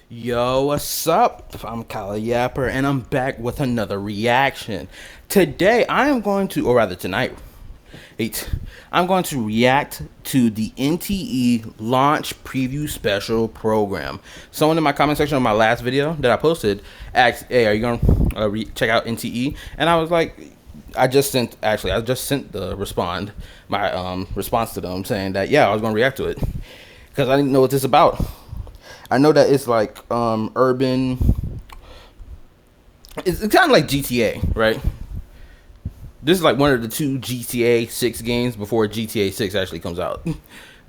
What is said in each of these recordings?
Yo, what's up? I'm KallaTheYapper, and I'm back with another reaction. Today, I am going to, or rather tonight, I'm going to react to the NTE launch preview special program. Someone in my comment section of my last video that I posted asked, "Hey, are you going to check out NTE?" And I was like, I just sent the my response to them saying that, yeah, I was going to react to it because I didn't know what this is about. I know that it's like urban. It's kind of like GTA, right? This is like one of the two GTA 6 games before GTA 6 actually comes out.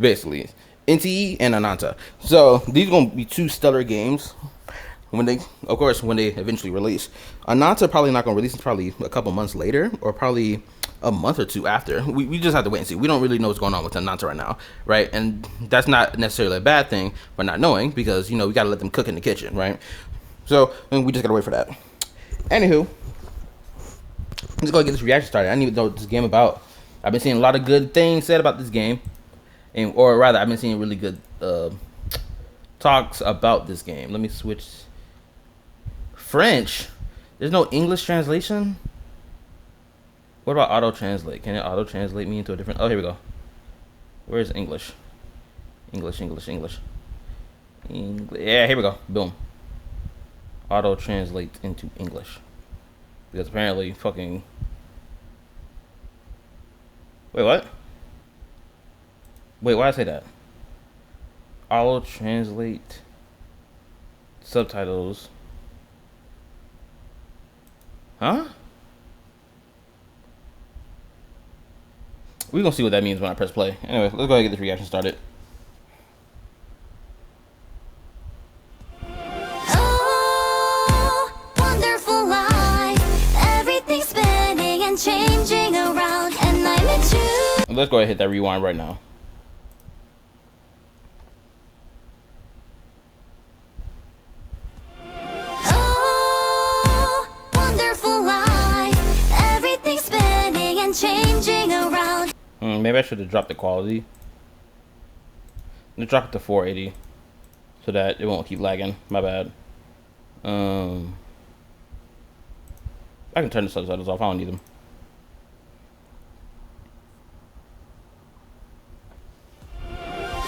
Basically, NTE and Ananta. So these are gonna be two stellar games when they eventually release. Ananta probably not gonna release until probably a couple months later, or probably a month or two after. We just have to wait and see. We don't really know what's going on with Ananta right now, right? And that's not necessarily a bad thing, but not knowing, because we gotta let them cook in the kitchen, right? So we just gotta wait for that. Anywho, let's go get this reaction started. I need to know what this game about. I've been seeing a lot of good things said about this game, or rather, I've been seeing really good talks about this game. Let me switch. French. There's no English translation. What about auto translate? Can it auto translate me into a different? Oh, here we go. Where's English? English. Yeah, here we go. Boom. Auto translate into English. Because apparently fucking. Wait, what? Wait, why did I say that? Auto translate subtitles. Huh? We're gonna see what that means when I press play. Anyway, let's go ahead and get this reaction started. Oh, wonderful life. Everything's spinning and changing around, and I'm in tune. Let's go ahead and hit that rewind right now. Oh, wonderful life. Everything's spinning and changing around. Maybe I should have dropped the quality. Let's drop it to 480 so that it won't keep lagging. My bad. I can turn the subtitles off. I don't need them.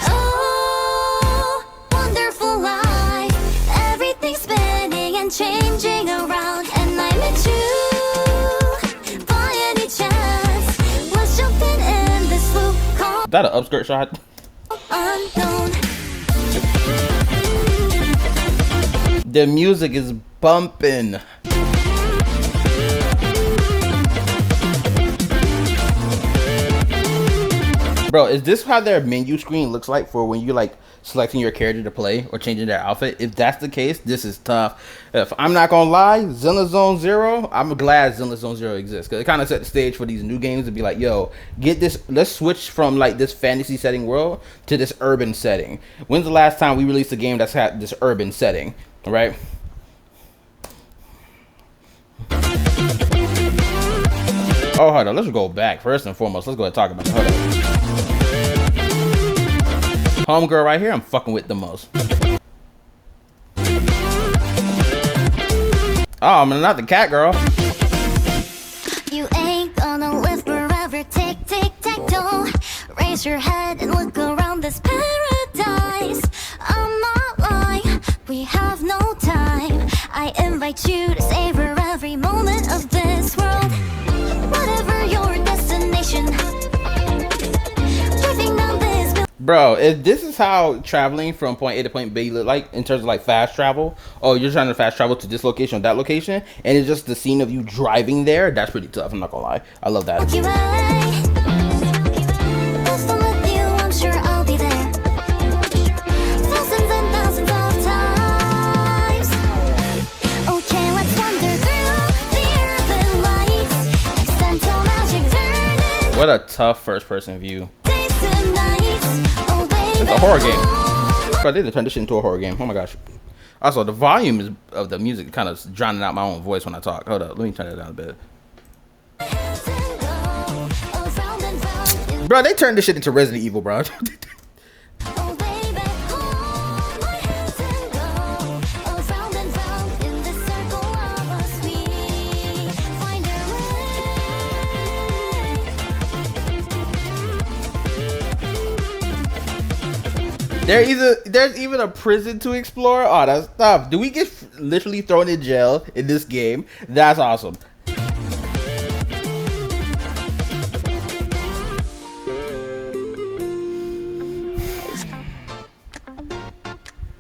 Oh, wonderful life. Everything's spinning and changing around, and I'm in tune. By any chance, let's jump in this loop called Is that an upskirt shot? unknown. The music is bumping. Bro, is this how their menu screen looks like for when you like selecting your character to play or changing their outfit? If that's the case, this is tough. If I'm not gonna lie, Zenless Zone Zero, I'm glad Zenless Zone Zero exists, because it kind of set the stage for these new games to be like, yo, get this, let's switch from like this fantasy setting world to this urban setting. When's the last time we released a game that's had this urban setting, right? Oh, hold on, let's go back. First and foremost, let's go ahead and talk about it. Hold on. Homegirl right here, I'm fucking with the most. Oh, I'm not the cat girl. You ain't gonna live forever. Tick, tick, tack, toe. Raise your head and look around this paradise. I'm not lying, we have no time. I invite you to savor every moment of this world. Whatever your destination, driving down this. Bro, if this is how traveling from point A to point B look like in terms of like fast travel, oh, you're trying to fast travel to this location or that location, and it's just the scene of you driving there, that's pretty tough, I'm not gonna lie. I love that. If I'm with you, I'm sure I'll be there. Thousands and thousands of times. Okay, let's wander through the urban lights. Accidental magic turning What a tough first person view. days to nights. Oh, baby, It's a horror game. Bro, they did turn this shit into a horror game. Oh my gosh. Also, the volume of the music kind of drowning out my own voice when I talk. Hold up, let me turn it down a bit. Bro, they turned this shit into Resident Evil, bro. Oh, baby, hold my hands and go. There's even a prison to explore. Oh, that's tough. Do we get literally thrown in jail in this game? That's awesome.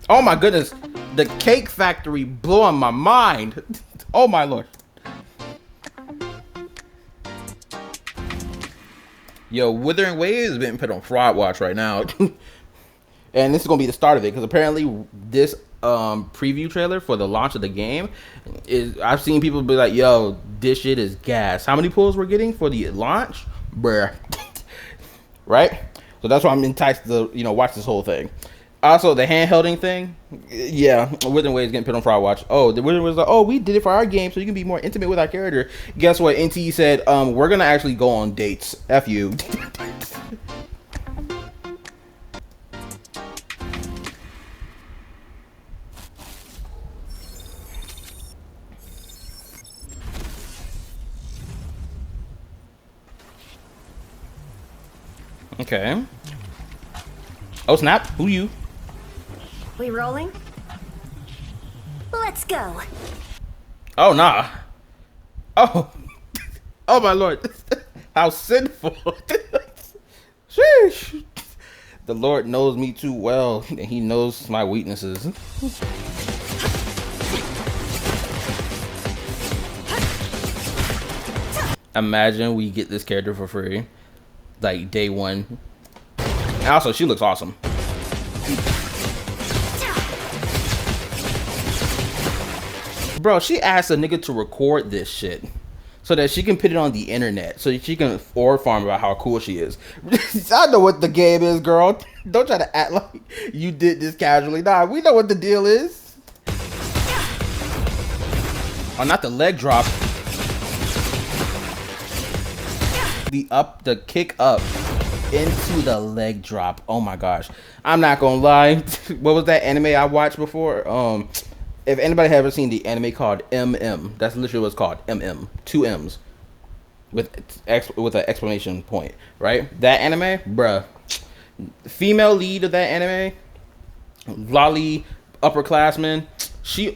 Oh my goodness, the cake factory blowing my mind. Oh my lord. Yo, Wuthering Waves has been put on fraud watch right now. And this is gonna be the start of it, because apparently this preview trailer for the launch of the game is, I've seen people be like, yo, this shit is gas. How many pulls we're getting for the launch? Bruh. Right? So that's why I'm enticed to, you know, watch this whole thing. Also, the handhelding thing, yeah, Wuthering Waves getting put on fraud watch. Oh, the Wuthering was like, oh, we did it for our game so you can be more intimate with our character. Guess what? NTE said, we're gonna actually go on dates. F you. Okay. Oh snap! Who you? We rolling? Let's go. Oh nah. Oh. Oh my lord. How sinful. Sheesh. The Lord knows me too well, and He knows my weaknesses. Imagine we get this character for free, like day one. And also, she looks awesome. Bro, she asked a nigga to record this shit so that she can put it on the internet, so she can ore farm about how cool she is. I know what the game is, girl. Don't try to act like you did this casually. Nah, we know what the deal is. Oh, not the leg drop. The kick up into the leg drop. Oh my gosh. I'm not gonna lie. What was that anime I watched before? If anybody has ever seen the anime called MM, that's literally what it's called. MM, 2 M's with an exclamation point, right? That anime, bruh. Female lead of that anime, lolly upperclassman. She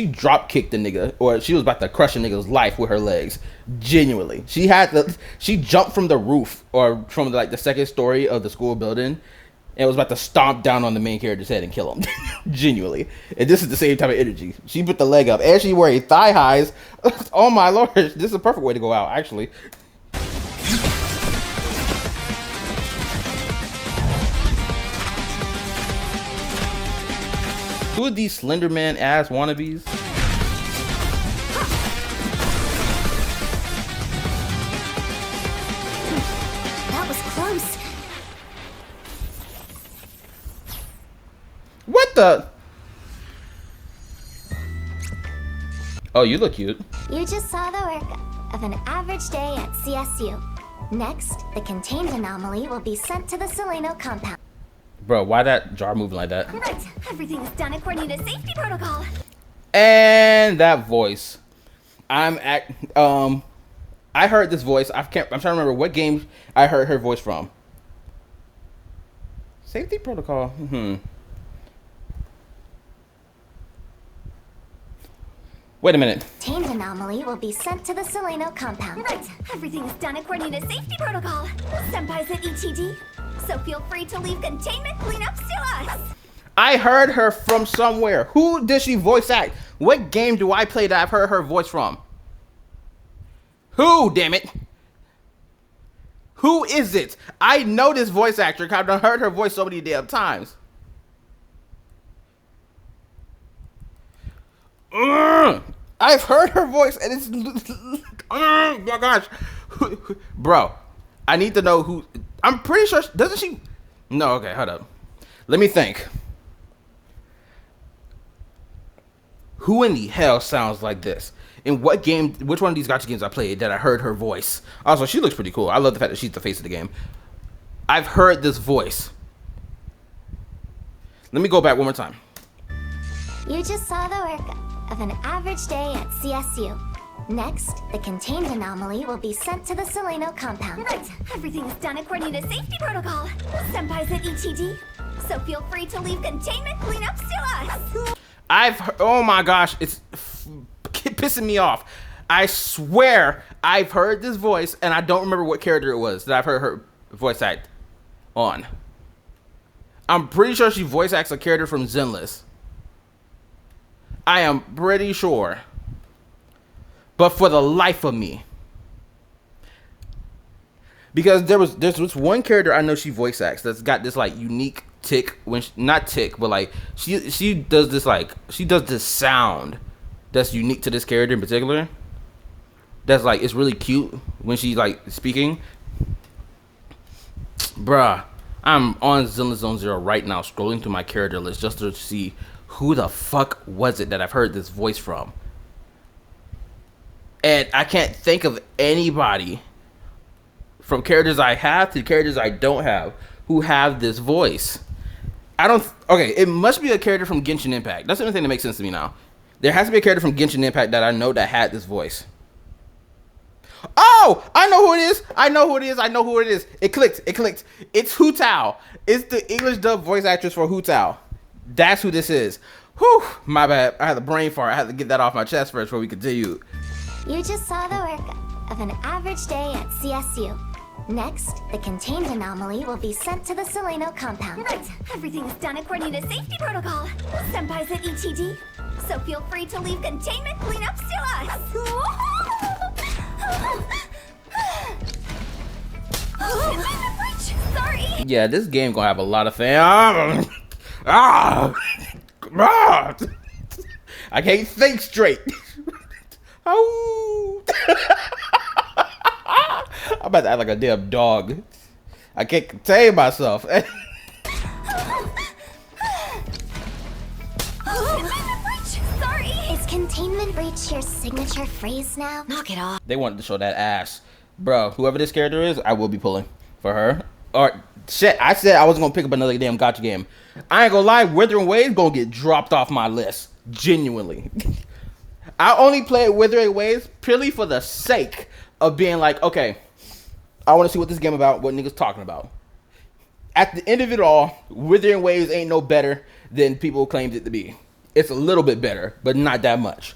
drop kicked the nigga, or she was about to crush a nigga's life with her legs. Genuinely, she jumped from the roof, or from like the second story of the school building, and was about to stomp down on the main character's head and kill him. Genuinely. And this is the same type of energy. She put the leg up, and she wearing thigh highs. Oh my lord, this is a perfect way to go out, actually. Who are these Slenderman ass wannabes? That was close. What the? Oh, you look cute. You just saw the work of an average day at CSU. Next, the contained anomaly will be sent to the Seleno compound. Bro, why that jar moving like that? Right, everything is done according to safety protocol. And that voice. I heard this voice. I'm trying to remember what game I heard her voice from. Safety protocol. Wait a minute. Contained anomaly will be sent to the Seleno compound. Right, everything is done according to safety protocol. Senpai's at ETD, so feel free to leave containment cleanups to us. I heard her from somewhere. Who did she voice act? What game do I play that I've heard her voice from? Who, damn it? Who is it? I know this voice actor because I've heard her voice so many damn times. I've heard her voice and it's oh my gosh. Bro, I need to know who. I'm pretty sure, doesn't she? No, okay, hold up. Let me think. Who in the hell sounds like this? In what game, which one of these gacha games I played that I heard her voice? Also, she looks pretty cool. I love the fact that she's the face of the game. I've heard this voice. Let me go back one more time. You just saw the work of an average day at CSU. Next, the contained anomaly will be sent to the Seleno compound. Right, everything is done according to safety protocol. Senpai's at ETD, So feel free to leave containment cleanup to us. Oh my gosh, it's pissing me off. I swear I've heard this voice, and I don't remember what character it was that I've heard her voice act on. I'm pretty sure she voice acts a character from Zenless. I am pretty sure. But for the life of me. Because there's one character I know she voice acts that's got this like unique tick when not tick, but like she does this sound that's unique to this character in particular. That's like it's really cute when she's like speaking. Bruh, I'm on Zenless Zone Zero right now, scrolling through my character list just to see who the fuck was it that I've heard this voice from. And I can't think of anybody from characters I have to characters I don't have who have this voice. Okay, it must be a character from Genshin Impact. That's the only thing that makes sense to me now. There has to be a character from Genshin Impact that I know that had this voice. Oh, I know who it is. It clicked. It's Hu Tao. It's the English dub voice actress for Hu Tao. That's who this is. Whew, my bad. I had a brain fart. I had to get that off my chest first before we continue. You just saw the work of an average day at CSU. Next, the contained anomaly will be sent to the Solano compound. Right, everything is done according to safety protocol. Senpai's at ETD, so feel free to leave containment cleanup to us. Sorry. Yeah, this game gonna have a lot of fans. I can't think straight. Oh. I'm about to act like a damn dog. I can't contain myself. Sorry. Is containment breach your signature phrase now? Knock it off. They wanted to show that ass. Bro, whoever this character is, I will be pulling for her. Or shit, I said I was gonna pick up another damn gacha game. I ain't gonna lie, Withering Waves gonna get dropped off my list. Genuinely. I only played Withering Waves purely for the sake of being like, okay, I want to see what this game about, what niggas talking about. At the end of it all, Withering Waves ain't no better than people claimed it to be. It's a little bit better, but not that much.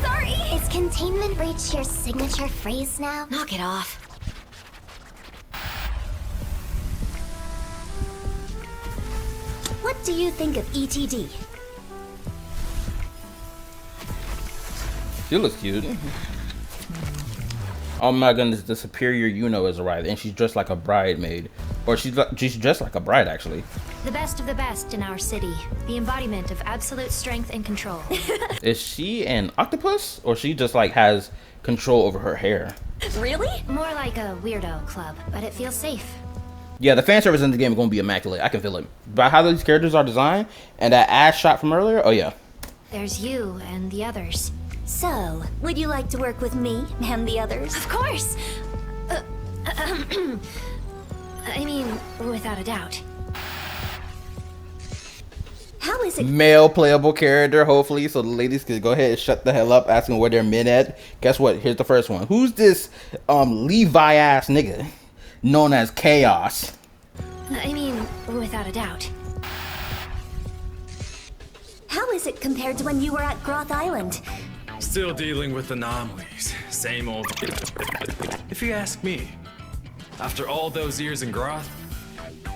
Sorry. Is containment breach your signature phrase now? Knock it off. What do you think of ETD? She looks cute. Oh my goodness, the superior Yuno has arrived, and she's dressed like a bridemaid. Or she's dressed like a bride, actually. The best of the best in our city. The embodiment of absolute strength and control. Is she an octopus? Or she just like has control over her hair? Really? More like a weirdo club, but it feels safe. Yeah, the fan service in the game is going to be immaculate. I can feel it. By how these characters are designed, and that ass shot from earlier, oh yeah. There's you and the others. So, would you like to work with me and the others? Of course! I mean, without a doubt. How is it? Male playable character, hopefully, so the ladies can go ahead and shut the hell up asking where their men at. Guess what? Here's the first one. Who's this Levi ass nigga known as Chaos? I mean, without a doubt. How is it compared to when you were at Groth Island? Still dealing with anomalies. Same old. If you ask me, after all those years in Groth,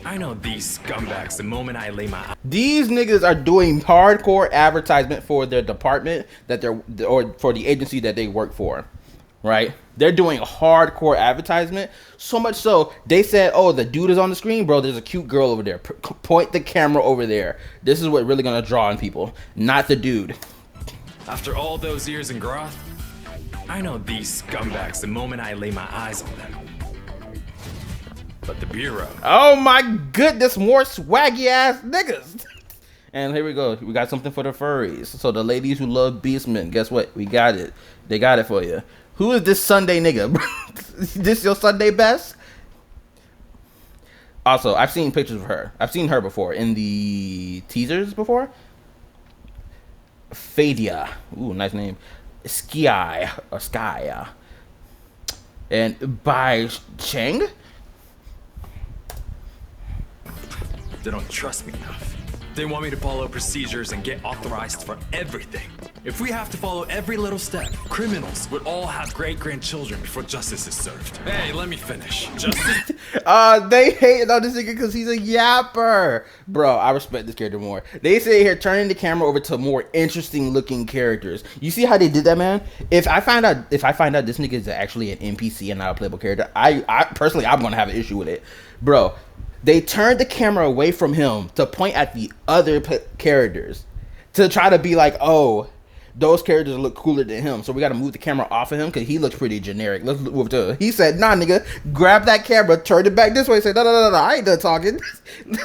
I know these scumbags the moment I lay my. These niggas are doing hardcore advertisement for their department or for the agency that they work for, right? They're doing hardcore advertisement, so much so they said, "Oh, the dude is on the screen, bro. There's a cute girl over there. Point the camera over there. This is what really gonna draw in people, not the dude." After all those years in Groth, I know these scumbags the moment I lay my eyes on them. But the Bureau. Oh my goodness, more swaggy ass niggas. And here we go. We got something for the furries. So the ladies who love Beastmen, guess what? We got it. They got it for you. Who is this Sunday nigga? This your Sunday best? Also, I've seen pictures of her. I've seen her before in the teasers before. Fadia. Ooh, nice name. Sky, and by Cheng. They don't trust me enough. They want me to follow procedures and get authorized for everything. If we have to follow every little step, criminals would all have great-grandchildren before justice is served. Hey, let me finish. Justice... They hate on this nigga because he's a yapper. Bro, I respect this character more. They say here, turning the camera over to more interesting looking characters. You see how they did that, man? If I find out this nigga is actually an NPC and not a playable character, I personally, I'm gonna have an issue with it. Bro, they turned the camera away from him to point at the other characters to try to be like, oh, those characters look cooler than him, so we got to move the camera off of him because he looks pretty generic. Let's move to. He said, "Nah, nigga, grab that camera, turn it back this way." Say, "No, I ain't done talking.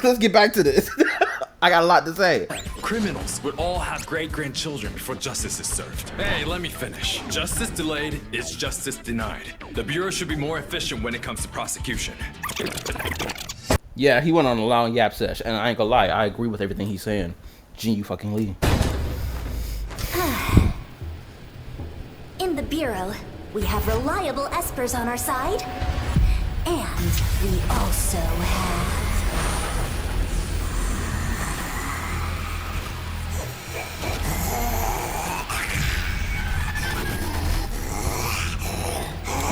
Let's get back to this. I got a lot to say." Criminals would all have great-grandchildren before justice is served. Hey, let me finish. Justice delayed is justice denied. The Bureau should be more efficient when it comes to prosecution. Yeah, he went on a long yap sesh, and I ain't gonna lie, I agree with everything he's saying. Gene, you fucking Lee. In the Bureau, we have reliable espers on our side. And we also have...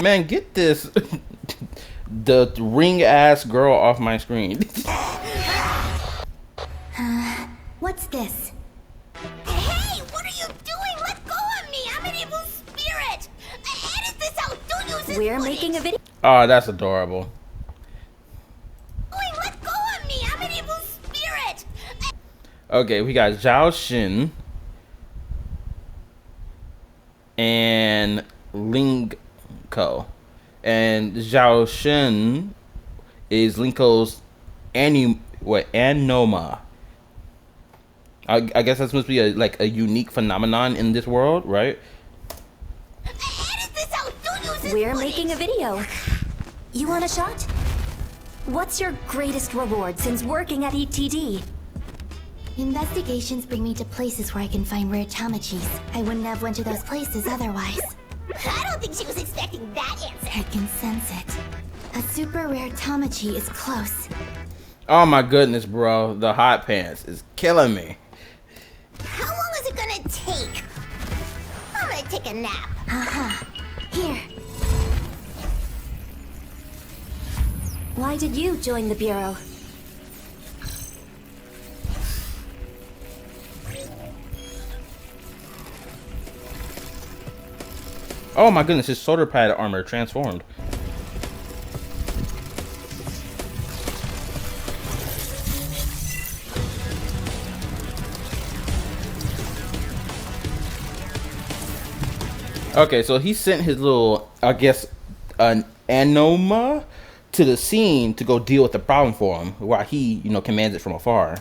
Man, get this the ring ass girl off my screen. What's this? Hey, what are you doing? Let go of me! I'm an evil spirit! Edit this out! Don't use this We're footage. making a video. Oh, that's adorable. Let go of me! I'm an evil spirit! Okay, we got Zhao Xin and Linko. And Zhao Xin is Linko's Anoma. I guess that's supposed to be a unique phenomenon in this world, right? Edit this out! Don't use this We're footage. making a video. You want a shot? What's your greatest reward since working at ETD? Investigations bring me to places where I can find rare tamagotchis. I wouldn't have went to those places otherwise. I don't think she was expecting that answer. I can sense it. A super rare tamagotchi is close. Oh my goodness, bro. The hot pants is killing me. How long is it gonna take? I'm gonna take a nap. Here. Why did you join the Bureau? Oh my goodness, his shoulder pad armor transformed. Okay, so he sent his little, I guess, an Anoma to the scene to go deal with the problem for him, while he, commands it from afar.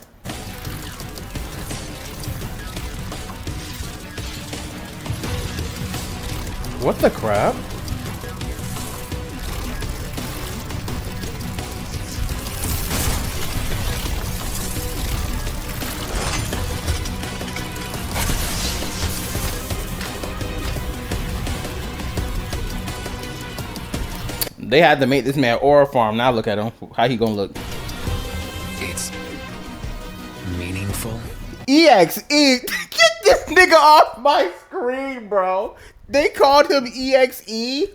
What the crap? They had to make this man aura farm. Now look at him. How he gonna look? It's meaningful. EXE! Get this nigga off my screen, bro. They called him EXE?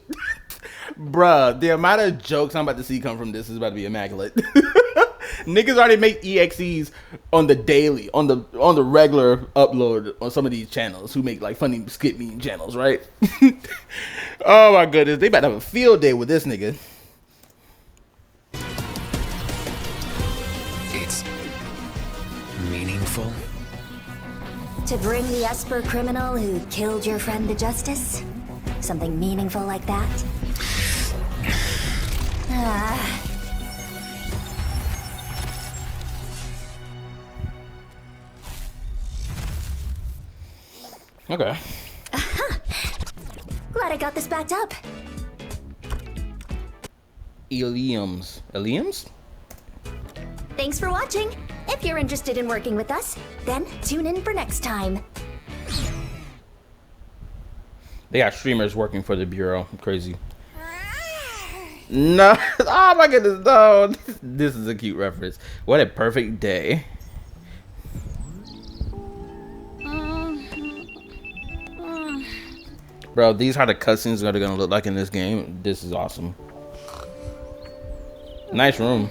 Bruh, the amount of jokes I'm about to see come from this is about to be immaculate. Niggas already make EXEs on the daily, on the regular upload on some of these channels who make like funny skit meme channels, right? Oh my goodness, they about to have a field day with this nigga. It's meaningful. To bring the Esper criminal who killed your friend to justice? Something meaningful like that? Okay. Glad I got this backed up. Eliums. Eliums? Thanks for watching. If you're interested in working with us, then tune in for next time. They got streamers working for the bureau. Crazy. No, oh my goodness, no. This is a cute reference. What a perfect day. Bro, these are the cutscenes that are gonna look like in this game. This is awesome. Nice room.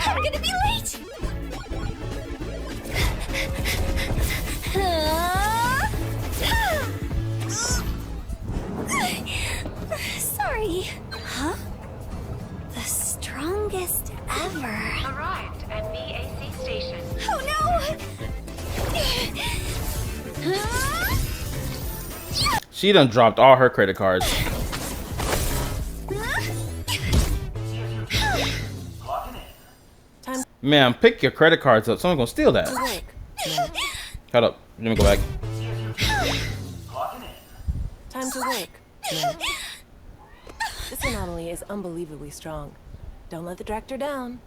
I'm gonna be late. Sorry. Huh? The strongest ever. Arrived at BAC station. Oh no! She done dropped all her credit cards. Man, pick your credit cards up. Someone's gonna steal that. Hold up. Let me go back. Time to work. No. This anomaly is unbelievably strong. Don't let the director down.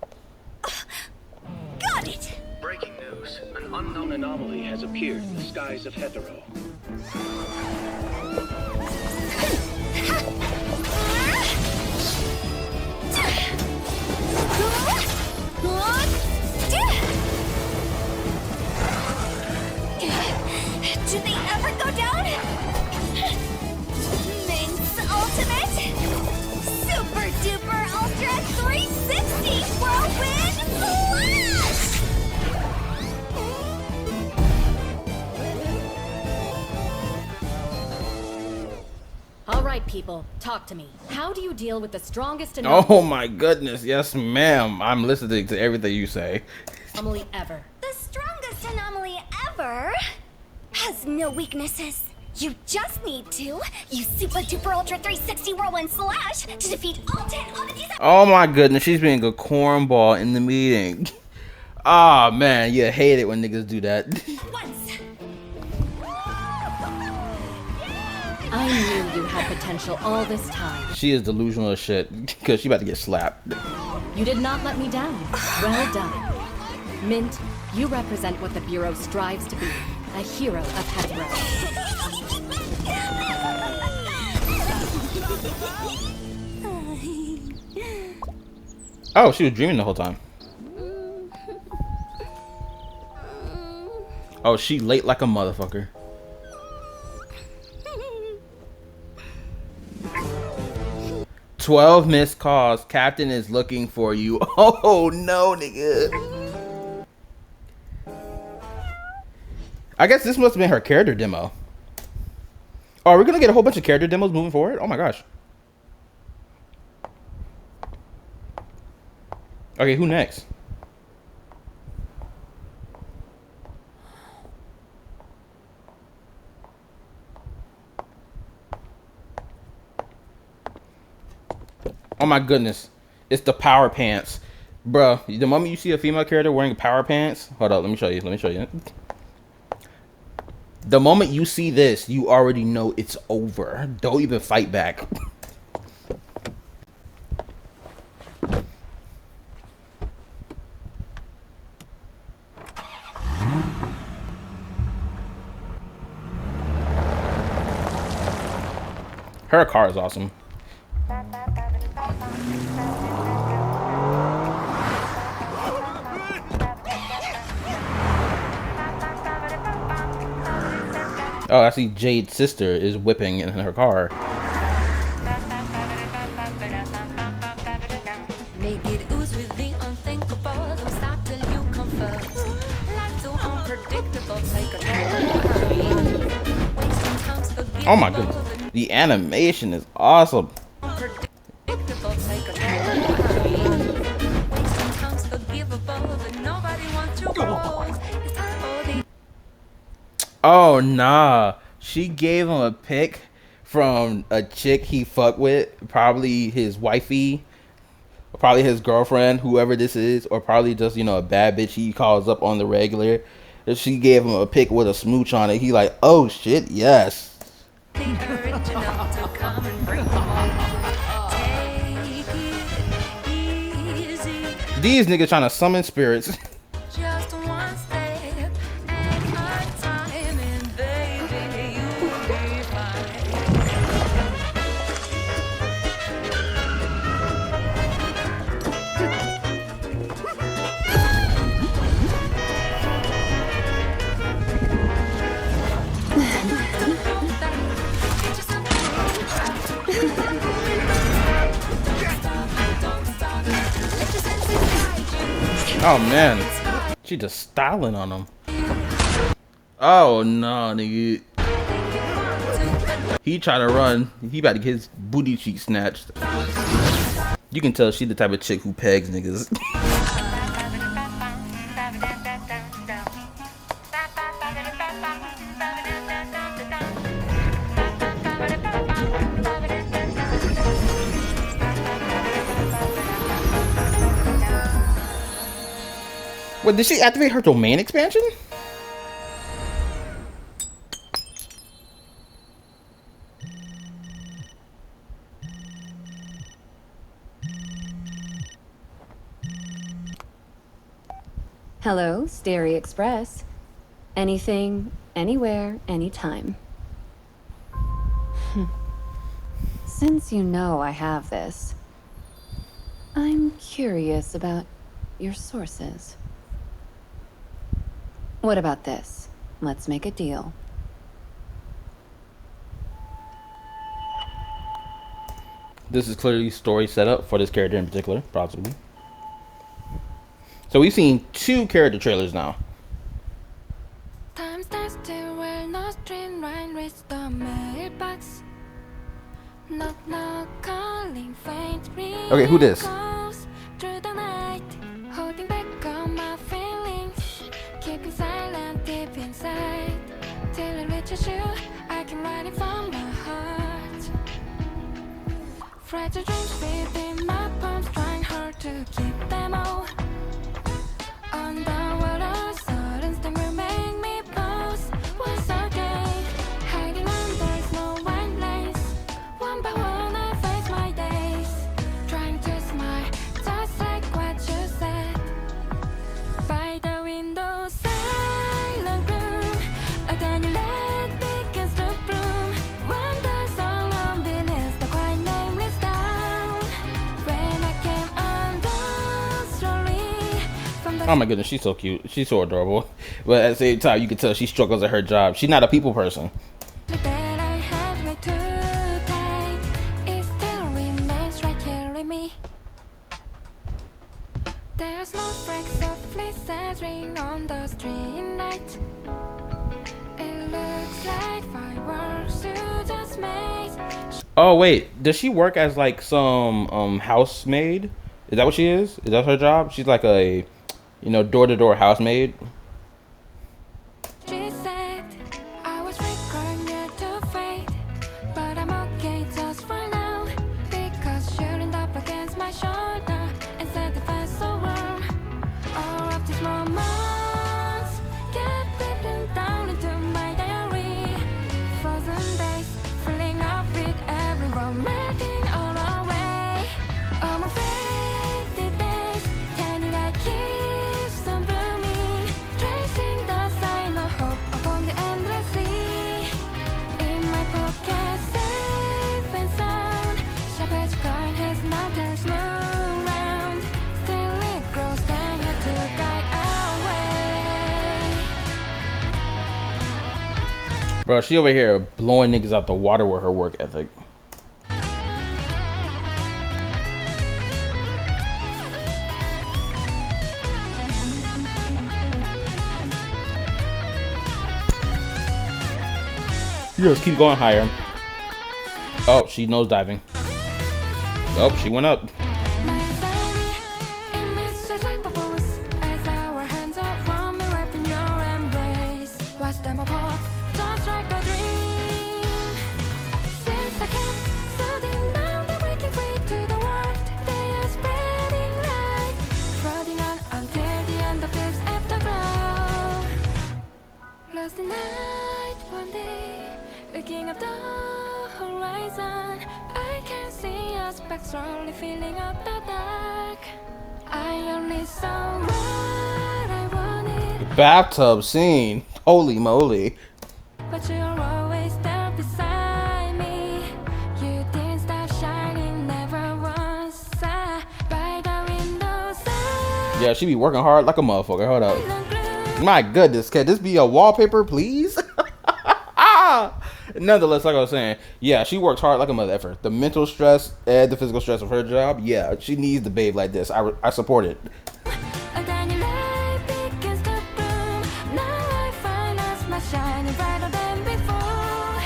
Got it! Breaking news. An unknown anomaly has appeared in the skies of Hetero. Do they ever go down? Mint's ultimate super duper ultra 360 whirlwind slash! All right, people, talk to me. How do you deal with the strongest Oh my goodness, yes ma'am. I'm listening to everything you say. anomaly ever? The strongest anomaly ever has no weaknesses. You just need to use super duper ultra 360 whirlwind slash to defeat all 10 oddities. Oh my goodness, she's being a cornball in the meeting. Ah man, you hate it when niggas do that. Once. I knew you had potential all this time. She is delusional as shit because she about to get slapped. You did not let me down. Well done. Mint, you represent what the Bureau strives to be. A hero of Hetero. Oh, she was dreaming the whole time. Oh, she late like a motherfucker. "12 missed calls. Captain is looking for you." Oh no, nigga. I guess this must have been her character demo. Oh, are we gonna get a whole bunch of character demos moving forward? Oh my gosh. Okay, who next? Oh my goodness. It's the power pants. Bruh, the moment you see a female character wearing power pants, hold up, let me show you. The moment you see this, you already know it's over. Don't even fight back. Her car is awesome. Oh, I see Jade's sister is whipping in her car. Make it ooze with the unthinkable. Don't stop till you come first. Life too unpredictable. Take a wasting time to forget. Oh my goodness. The animation is awesome. Unpredictable. Take a wasting time to forgivable. But nobody wants you both. It's time for the Oh nah. She gave him a pic from a chick he fucked with. Probably his wifey. Probably his girlfriend, whoever this is. Or probably just, you know, a bad bitch he calls up on the regular. And she gave him a pic with a smooch on it. He like, oh shit, yes. original to come and bring home. Take it easy. These niggas trying to summon spirits. Just one step at a time, and baby, Oh man, she just styling on him. Oh no, nigga. He trying to run. He about to get his booty cheek snatched. You can tell she the type of chick who pegs niggas. What, did she activate her domain expansion? Hello, Stereo Express. Anything, anywhere, anytime. Since you know I have this, I'm curious about your sources. What about this? Let's make a deal. This is clearly story setup for this character in particular, possibly. So we've seen 2 character trailers now. Time stands still where no stream line reaches the mailbox. Knock knock calling faint ring. Okay, who this? Goes through the night, holding back on my feelings, keeping silent deep inside. Till it reaches you, I can write it from my heart. Fragile dreams within my palms, trying hard to keep them all. On the water, sudden sting will make me pause once again. Hiding under snow white lace, one by one I face my days. Trying to smile, just like what you said. By the window, silent gloom. Then you let begins to bloom. When the sun on beneath the quiet nameless down. When I came undone slowly from the Oh my goodness, she's so cute. She's so adorable. But at the same time, you can tell she struggles at her job. She's not a people person. that I had way too tight, it still remains right here in me. There's no breaks of fleeces ring on the street night. It looks like fireworks you just made. Oh wait, does she work as like some housemaid? Is that what she is? Is that her job? She's like a, you know, door-to-door housemaid. She said I was recording you to fade, but I'm okay just for now because you're leaned up against my shoulder and said the fast so warm. All of these moments get written down into my diary. Frozen days, filling up with everyone, melting all away. All my faded days, turning like keeps on blooming, tracing the sign of hope upon the endless sea. In my pocket, safe and sound, sharp edge coin has not turned around. Still it grows, then you to guide our way. Bro, she over here blowing niggas out the water with her work ethic. You just keep going higher. Oh, she nose diving. Oh, she went up. My anxiety, it makes just like bubbles as our hands are warm and wrapped in your embrace. Watch them apart, just like a dream. Since I kept floating down, they're breaking free to the world. They are spreading light, floating on until the end of this afterglow. Lost in night one day, looking up the horizon, I can see us back slowly filling up the dark. I only saw what I wanted, Bathtub scene. Holy moly. but you're always there beside me. You didn't stop shining, never once. By the window side, Yeah, she be working hard like a motherfucker. Hold up. silent gloom. My goodness, can this be a wallpaper, please? nonetheless, like I was saying, yeah, she works hard like a mother effer. The mental stress and the physical stress of her job, yeah, she needs the babe like this. I support it. A tiny light begins to bloom. Now I find us much shining brighter than before.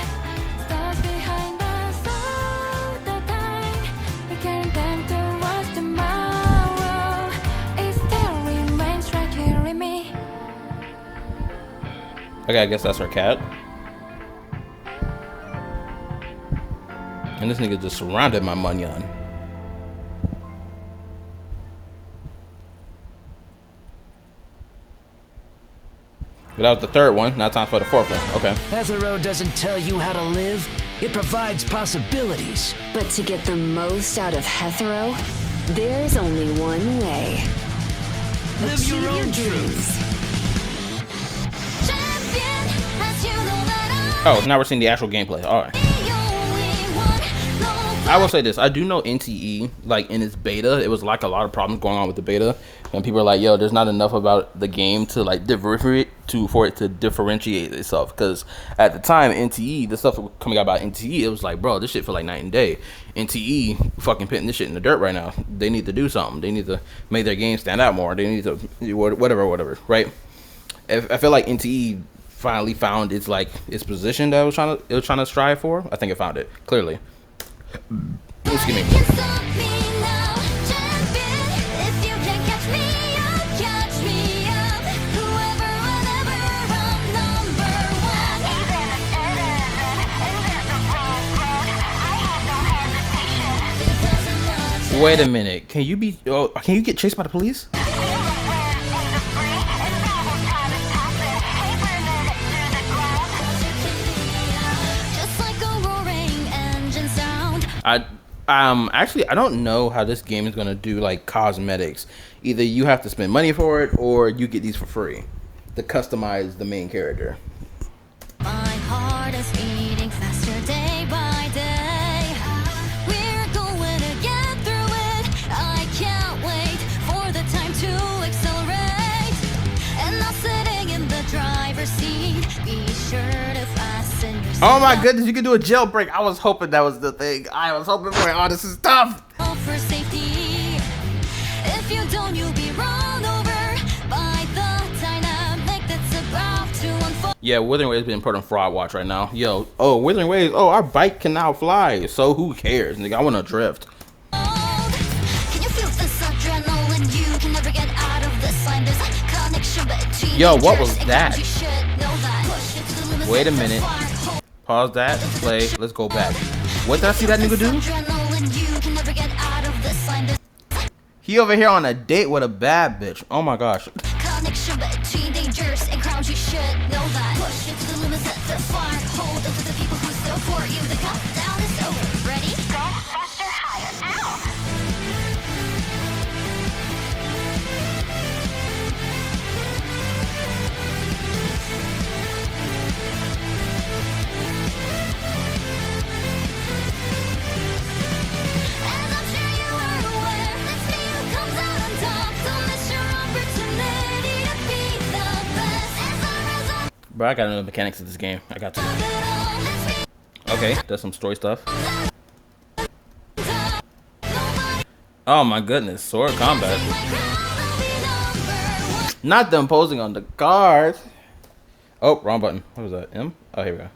Stars behind us all the time. We can't intend to watch tomorrow. It still remains right here in me. Okay, I guess that's her cat. And this nigga just surrounded my munyon. But that was the third one. Now time for the fourth one. Okay. Hetero doesn't tell you how to live. It provides possibilities. But to get the most out of Hetero, there's only one way. Live Achieve your own dreams. truth. Champion, as you know that Oh, now we're seeing the actual gameplay. All right. I'm the only one. No I will say this. I do know NTE, like in its beta, it was like a lot of problems going on with the beta. And people are like, yo, there's not enough about the game to like for it to differentiate itself. Because at the time, NTE, the stuff coming out about NTE, it was like, bro, this shit feel like night and day. NTE fucking putting this shit in the dirt right now. They need to do something. They need to make their game stand out more. They need to whatever, right? I feel like NTE finally found its position that it was trying to strive for. I think it found it clearly. Excuse me. can stop me now. Champion, if you can catch me up, catch me up. Whoever, whenever, I'm number one. Even if it isn't, and there's a wrong road, I have no hesitation. Wait a minute. Can you get chased by the police? Just like a roaring engine sound. Actually, I don't know how this game is gonna do like cosmetics. Either you have to spend money for it, or you get these for free to customize the main character. My heart is beating faster day by day. We're going to get through it. I can't wait for the time to accelerate. And now sitting in the driver's seat, be sure to fasten your Oh my goodness, you can do a jailbreak. I was hoping that was the thing. I was hoping for it. Oh, this is tough. seatbelt for safety. If you don't, you'll be run over by the dynamic that's about to unfold. Yeah, Withering Waves been put on fraud watch right now. Yo, oh, Withering Waves. Oh, our bike can now fly. So who cares, nigga? I want to drift. Can you feel this adrenaline? You can never get out of this line. There's a connection between Yo, what dangerous was and that? crimes. You should know that. Push it to the limits, Wait a set the minute. fire. Pause that. Play. Let's go back. What did I see that nigga do? Adrenaline, you can never get out of this line. There's He over here on a date with a bad bitch. Oh my gosh. a connection between dangers and crimes. You should know that. Push it to the limits, set the fire. Hold on to the people who support you. The countdown is over. Ready? Go faster, higher. Ow! And I'm sure you are aware, it's me who comes out on top. Don't miss your opportunity to be the best. As a result Bro, I gotta know the mechanics of this game. I got to. of it all, it's me Okay, there's some story stuff. on top. Nobody Oh my goodness, sword combat. my crown, I'll be number one. Not them posing on the cards. Oh, wrong button. What was that? M? Oh, here we go.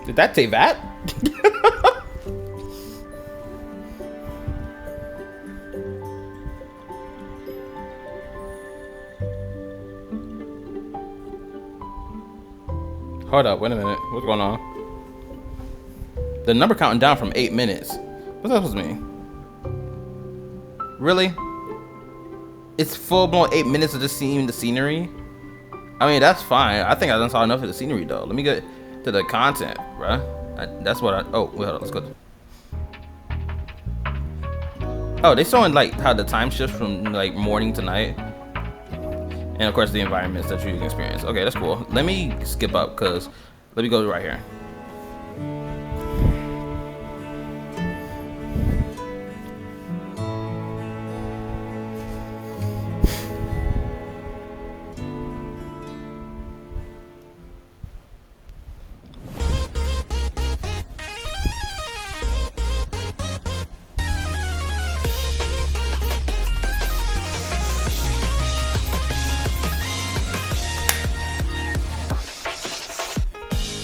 Did that say that? Hold up, wait a minute. What's going on? The number counting down from 8 minutes. What's that supposed to mean? Really? It's full blown 8 minutes of just seeing the scenery? I mean, that's fine. I think I done saw enough of the scenery though. Let me get to the content, bruh. That's what I. Oh, wait, hold on. Let's go. Oh, they showing like how the time shifts from like morning to night. and of course the environments that you can experience. Okay, that's cool. Let me skip up because let me go right here.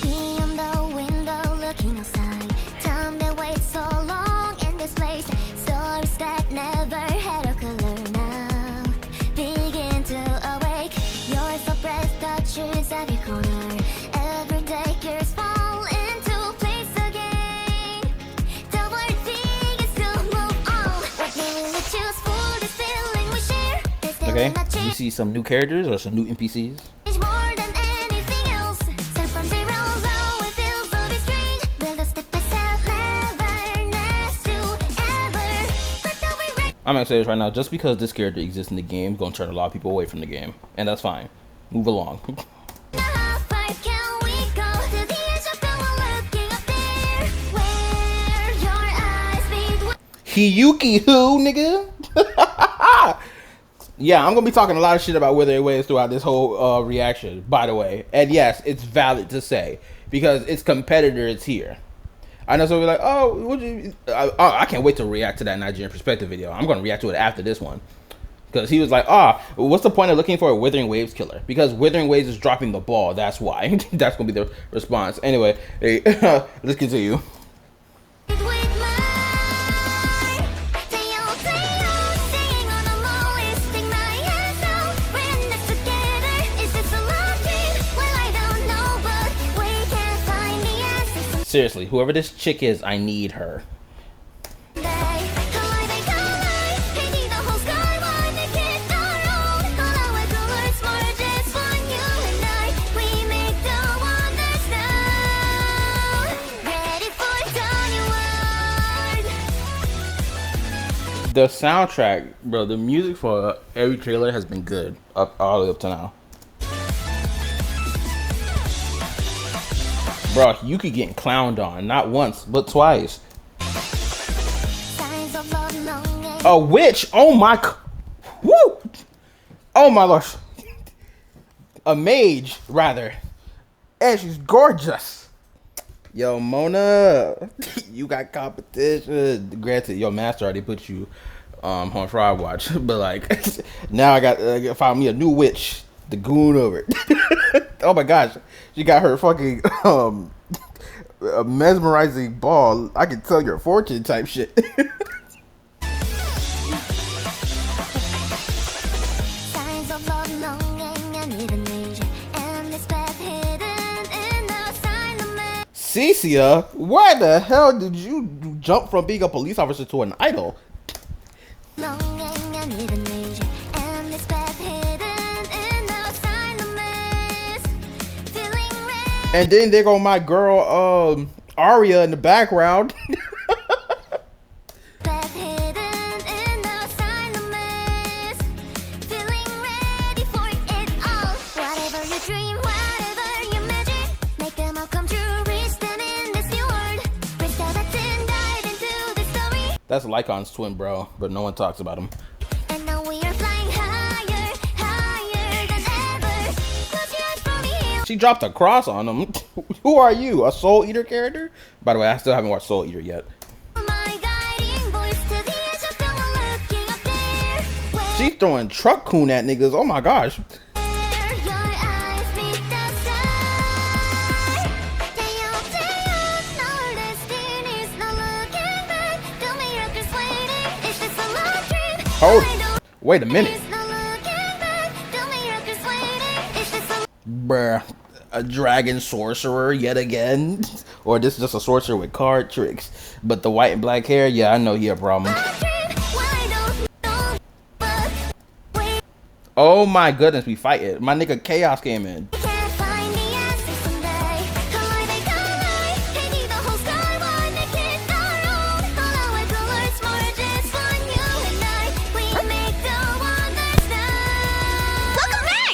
Beyond the window looking outside. Time that waits so long in this place. Stories that never had a color now begin to awake. Your so breath touches every corner. Everyday gears fall into place again. The word thing is to move on. What we really choose for this feeling we share. There's still Okay, not you change see some new characters or some new NPCs. more than anything else. Start from zero, though it feels so strange. Build a step by step, never next to ever. But though we break I'm gonna say this right now, just because this character exists in the game, gonna turn a lot of people away from the game, and that's fine. Move along. the half pipe, can we go to the edge of the wall, looking up there, where your eyes meet with Hiyuki who, nigga? Yeah, I'm gonna be talking a lot of shit about Withering Waves throughout this whole reaction, by the way. And yes, it's valid to say, because its competitor is here. I know some people are like, oh, what you, I can't wait to react to that Nigerian perspective video. I'm gonna react to it after this one. Because he was like, what's the point of looking for a Withering Waves killer? Because Withering Waves is dropping the ball, that's why. That's gonna be the response. Anyway, hey, let's continue. mine. Tail, singing on a low, lifting my hands out. We're in this together. Is this a love dream? Well, I don't know, but we can't find the answers. Seriously, whoever this chick is, I need her. The soundtrack, bro, the music for every trailer has been good all the way up to now. Bro, Yuki getting clowned on, not once, but twice. A witch! Oh my... Woo! Oh my gosh. A mage, rather. And she's gorgeous. Yo, Mona, you got competition. Granted, your master already put you on Frog Watch, but like, now I got found me a new witch, the goon over it. Oh my gosh, she got her fucking a mesmerizing ball. I can tell your fortune type shit. Cecia, why the hell did you jump from being a police officer to an idol? And then there go my girl, Aria in the background. That's Lycon's twin, bro, but no one talks about him. And now we are flying higher, higher than ever. Close your eyes from here. She dropped a cross on him. Who are you, a Soul Eater character? By the way, I still haven't watched Soul Eater yet. My guiding voice to the edge of the wall, looking up there, where She's throwing truck coon at niggas. Oh my gosh. your eyes meet the sky. No destiny's no looking back. Tell me you're persuaded. Is this a love dream? Oh, wait a minute. There's no looking back. Tell me you're persuaded. Is this a Bruh, a dragon sorcerer yet again? Or this is just a sorcerer with card tricks? But the white and black hair, yeah, I know he a problem. love dream? Well, I don't know, but we Oh my goodness, we fight it. My nigga Chaos came in. can't find the answers someday. Collide, painting the whole sky one naked our own. All our colors more just for you and I. We make the wonders now. Look at me!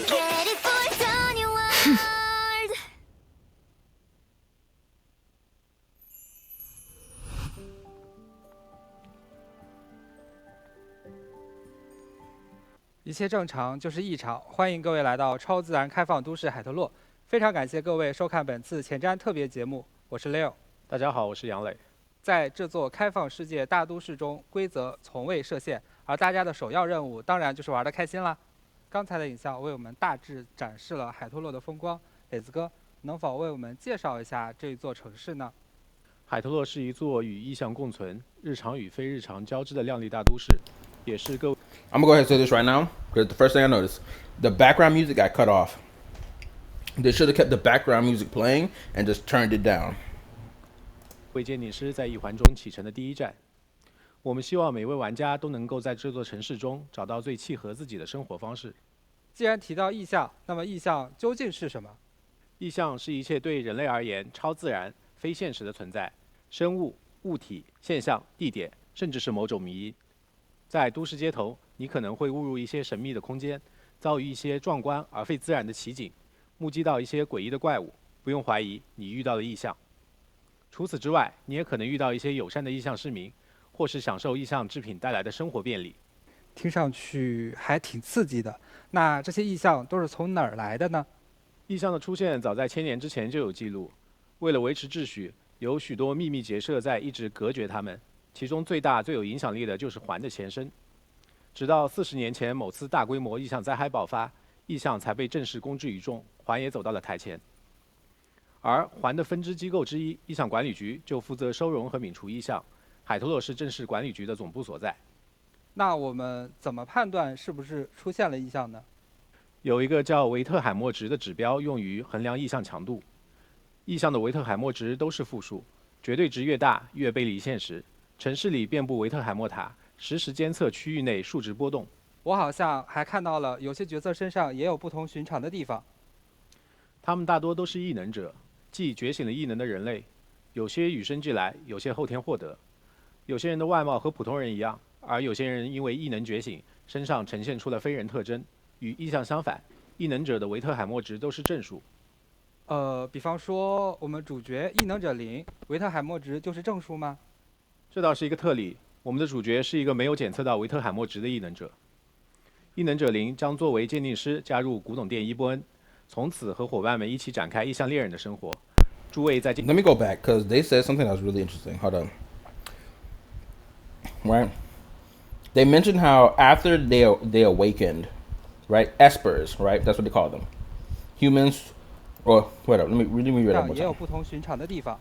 一切正常就是异常，欢迎各位来到超自然开放都市海特洛。非常感谢各位收看本次前瞻特别节目，我是 Leo。大家好，我是杨磊。在这座开放世界大都市中，规则从未设限，而大家的首要任务当然就是玩得开心啦。刚才的影像为我们大致展示了海特洛的风光，磊子哥能否为我们介绍一下这座城市呢？海特洛是一座与意象共存、日常与非日常交织的亮丽大都市，也是各位。I'm gonna go ahead and say this right now, because the first thing I noticed, the background music got cut off. They should have kept the background music playing and just turned it down. 为鉴定师在一环中启程的第一站，我们希望每位玩家都能够在这座城市中找到最契合自己的生活方式。既然提到意象，那么意象究竟是什么？意象是一切对人类而言超自然、非现实的存在，生物、物体、现象、地点，甚至是某种谜。在都市街头，你可能会误入一些神秘的空间，遭遇一些壮观而非自然的奇景，目击到一些诡异的怪物。不用怀疑，你遇到了异象。除此之外，你也可能遇到一些友善的异象市民，或是享受异象制品带来的生活便利。听上去还挺刺激的。那这些异象都是从哪儿来的呢？异象的出现早在1000年之前就有记录。为了维持秩序，有许多秘密结社在一直隔绝它们。其中最大、最有影响力的就是环的前身。直到40年前某次大规模异象灾害爆发，异象才被正式公之于众，环也走到了台前。而环的分支机构之一异象管理局就负责收容和泯除异象，海特洛是正式管理局的总部所在。那我们怎么判断是不是出现了异象呢？有一个叫维特海默值的指标用于衡量异象强度。异象的维特海默值都是负数，绝对值越大越背离现实。城市里遍布维特海默塔，实时监测区域内数值波动。我好像还看到了有些角色身上也有不同寻常的地方。他们大多都是异能者，即觉醒了异能的人类。有些与生俱来，有些后天获得。有些人的外貌和普通人一样，而有些人因为异能觉醒，身上呈现出了非人特征。与异象相反，异能者的维特海默值都是正数。比方说我们主角异能者0，维特海默值就是正数吗？这倒是一个特例。我们的主角是一个没有检测到维特海默值的异能者。异能者0将作为鉴定师加入古董店伊波恩，从此和伙伴们一起展开异象猎人的生活。诸位在 Let me go back, because they said something that was really interesting. Hold on. Right? They mentioned how after they awakened, right? Espers, right? That's what they call them. Humans, or whatever. Let me read it one more 也有 time. 不同寻常的地方。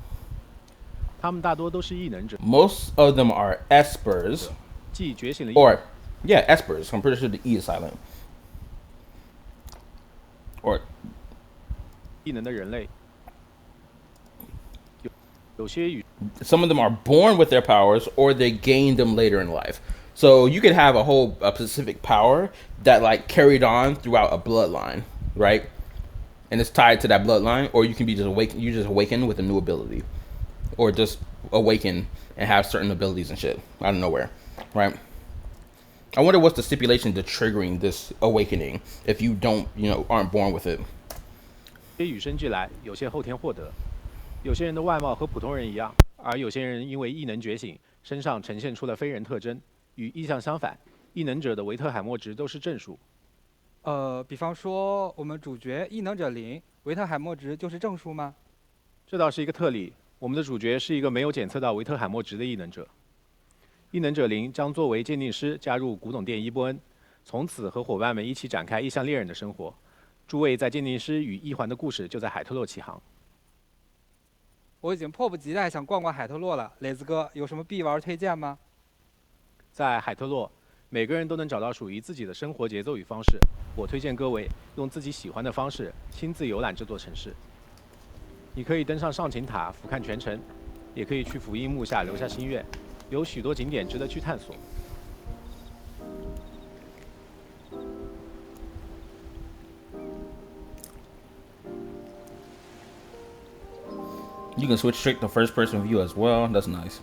他们大多都是异能者。 Most of them are espers, 即觉醒了 or yeah, espers. I'm pretty sure the e is silent. Or 异能的人类。有些与 some of them are born with their powers, or they gain them later in life. So you could have a specific power that like carried on throughout a bloodline, right? And it's tied to that bloodline, or you can be just awakened. You just awaken with a new ability, or just awaken and have certain abilities and shit out of nowhere, right? I wonder what's the stipulation to triggering this awakening if you aren't born with it. 些与生俱来，有些后天获得。有些人的外貌和普通人一样，而有些人因为异能觉醒，身上呈现出了非人特征。与异象相反，异能者的维特海默值都是正数。比方说我们主角异能者0，维特海默值就是正数吗？这倒是一个特例。我们的主角是一个没有检测到维特海默值的异能者。异能者0将作为鉴定师加入古董店伊波恩，从此和伙伴们一起展开异象猎人的生活。诸位在鉴定师与异环的故事就在海特洛起航。我已经迫不及待想逛逛海特洛了，磊子哥有什么必玩推荐吗？在海特洛，每个人都能找到属于自己的生活节奏与方式。我推荐各位用自己喜欢的方式亲自游览这座城市。你可以登上上琴塔俯瞰全城，也可以去福音木下留下心愿，有许多景点值得去探索。You can switch straight to first person view as well. That's nice.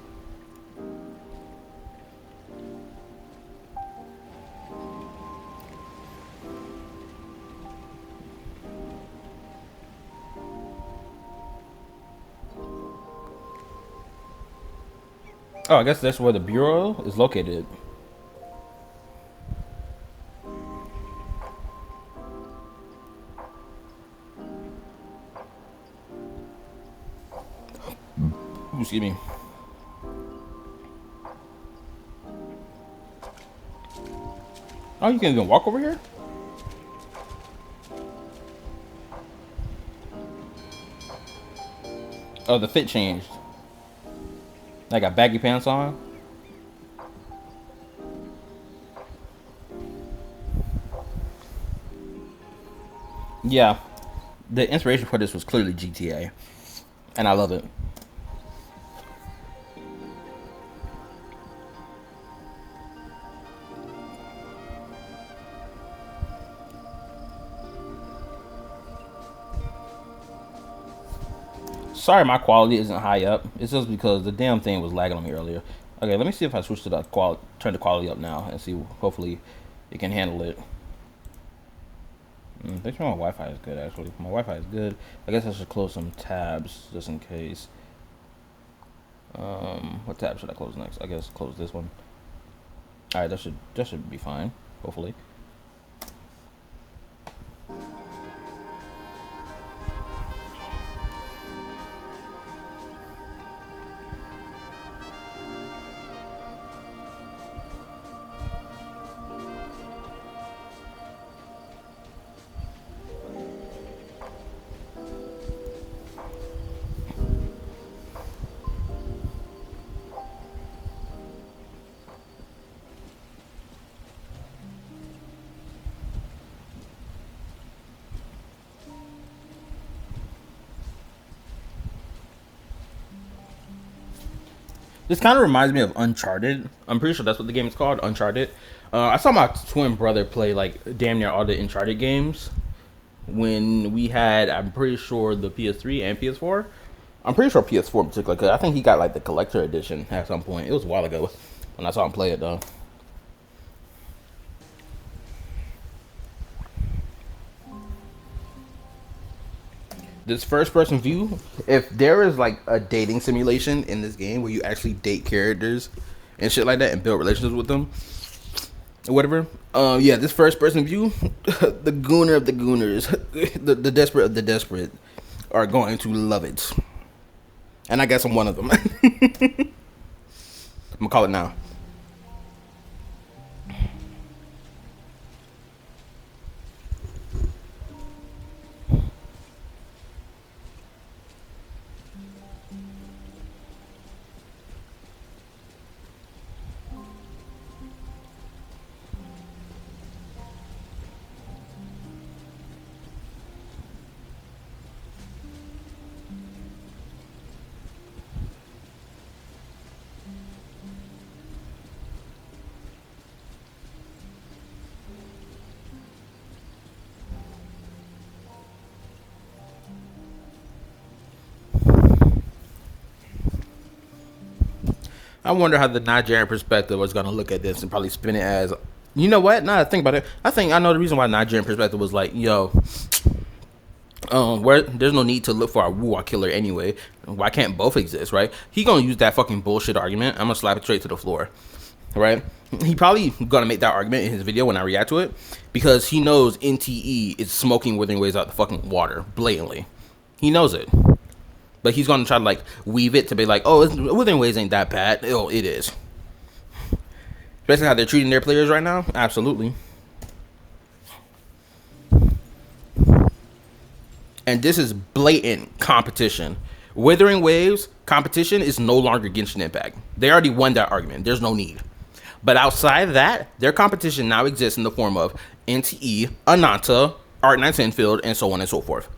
Oh, I guess that's where the bureau is located. Excuse me. Oh, you can even walk over here? Oh, the fit changed. I got baggy pants on. Yeah, the inspiration for this was clearly GTA, and I love it. Sorry, my quality isn't high up. It's just because the damn thing was lagging on me earlier. Okay, let me see if I switch to the quality, turn the quality up now, and see. Hopefully, it can handle it. Make sure my Wi-Fi is good. Actually, my Wi-Fi is good. I guess I should close some tabs just in case. What tab should I close next? I guess close this one. All right, that should be fine. Hopefully. This kind of reminds me of Uncharted. I'm pretty sure that's what the game is called, Uncharted. I saw my twin brother play like damn near all the Uncharted games when we had, I'm pretty sure, the PS3 and PS4. I'm pretty sure PS4 in particular, because I think he got like the collector edition at some point. It was a while ago when I saw him play it though. This first person view, if there is like a dating simulation in this game where you actually date characters and shit like that and build relationships with them or whatever, yeah, this first person view, the gooner of the gooners, the desperate of the desperate are going to love it. And I guess I'm one of them. I'm gonna call it now. I wonder how the Nigerian perspective was going to look at this and probably spin it as, you know what? Now that I think about it, I think I know the reason why Nigerian perspective was like, yo, where there's no need to look for a Wuwa killer anyway. Why can't both exist, right? He gonna use that fucking bullshit argument. I'm gonna slap it straight to the floor, right? He probably gonna make that argument in his video when I react to it because he knows NTE is smoking Withering Waves out the fucking water blatantly. He knows it. But he's gonna try to like weave it to be like, oh, Withering Waves ain't that bad. Oh, it is. Especially how they're treating their players right now. Absolutely. And this is blatant competition. Withering Waves competition is no longer Genshin Impact. They already won that argument. There's no need. But outside of that, their competition now exists in the form of NTE, Ananta, Art 9 Sinfield, and so on and so forth.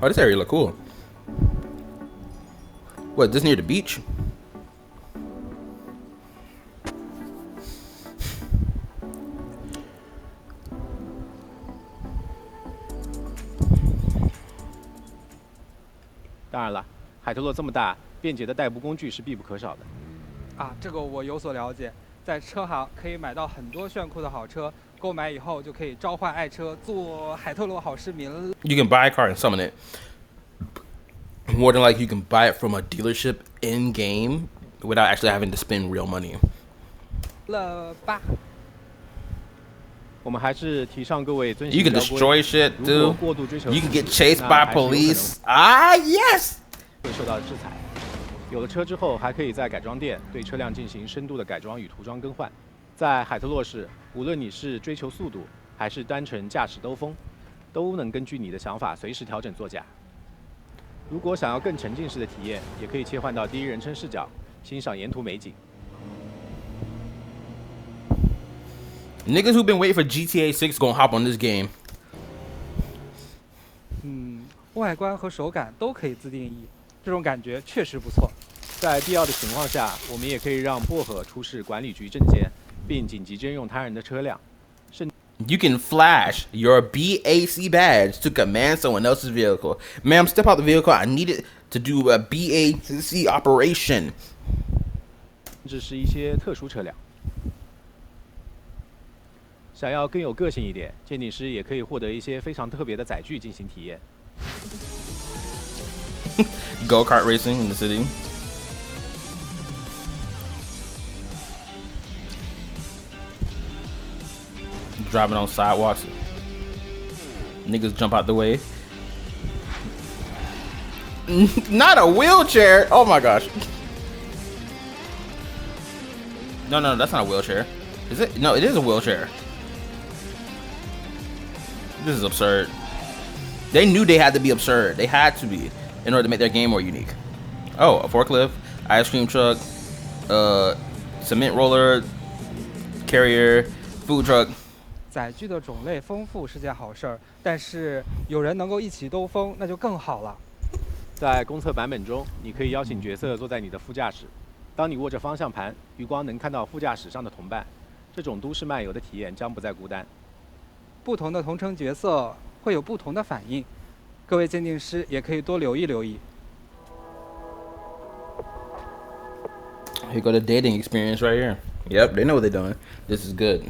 Oh, this area look cool. What, this near the beach?当然了，海特洛这么大，便捷的代步工具是必不可少的。啊，这个我有所了解，在车行可以买到很多炫酷的好车，购买以后就可以召唤爱车，做海特洛好市民了。You can buy a car and summon it. More than like you can buy it from a dealership in game without actually having to spend real money. 了吧？我们还是提倡各位遵 You 循 can 交规。 destroy shit, 如果 dude. 过度追求 You 刺 can 激 get chased 那 by 还是有可能 police. Ah, yes. 会受到制裁。有了车之后，还可以在改装店对车辆进行深度的改装与涂装更换。在海特洛市，无论你是追求速度，还是单纯驾驶兜风，都能根据你的想法随时调整座驾。如果想要更沉浸式的体验，也可以切换到第一人称视角，欣赏沿途美景。 Niggas who've been waiting for GTA 6 gonna hop on this game. 外观和手感都可以自定义，这种感觉确实不错。在必要的情况下，我们也可以让薄荷出示管理局证件，并紧急征用他人的车辆。 You can flash your BAC badge to command someone else's vehicle. Ma'am, step out the vehicle. I need it to do a BAC operation. 甚至是一些特殊车辆。想要更有个性一点，鉴定师也可以获得一些非常特别的载具进行体验。Go-kart racing in the city. Driving on sidewalks. Niggas jump out the way. Not a wheelchair. Oh my gosh. No, that's not a wheelchair. Is it? No, it is a wheelchair. This is absurd. They knew they had to be absurd. They had to be in order to make their game more unique. Oh, a forklift, ice cream truck, cement roller, carrier, food truck. 载具的种类丰富是件好事儿，但是有人能够一起兜风，那就更好了。在公测版本中，你可以邀请角色坐在你的副驾驶。当你握着方向盘，余光能看到副驾驶上的同伴。这种都市漫游的体验将不再孤单。不同的同城角色会有不同的反应，各位鉴定师也可以多留意留意。Here go the dating experience right here. Yep, they know what they're doing. This is good.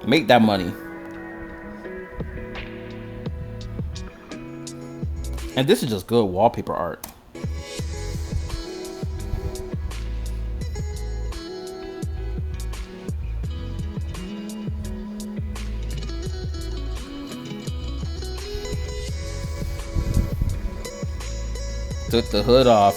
Make that money. And this is just good wallpaper art. Took the hood off. .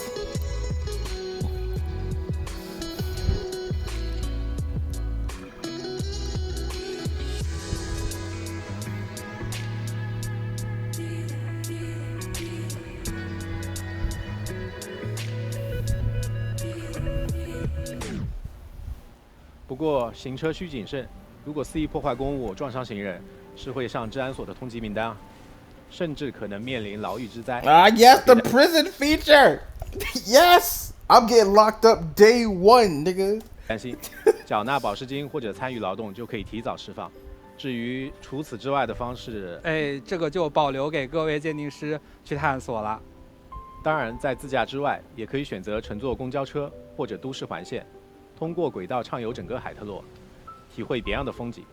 不过行车需谨慎，如果肆意破坏公物、撞伤行人，是会上治安所的通缉名单啊，甚至可能面临牢狱之灾。Ah, yes, the prison feature. Yes, I'm getting locked up day one, nigga. 担心，缴纳保释金或者参与劳动就可以提早释放。至于除此之外的方式，这个就保留给各位鉴定师去探索了。当然，在自驾之外，也可以选择乘坐公交车或者都市环线，通过轨道畅游整个海特洛，体会别样的风景。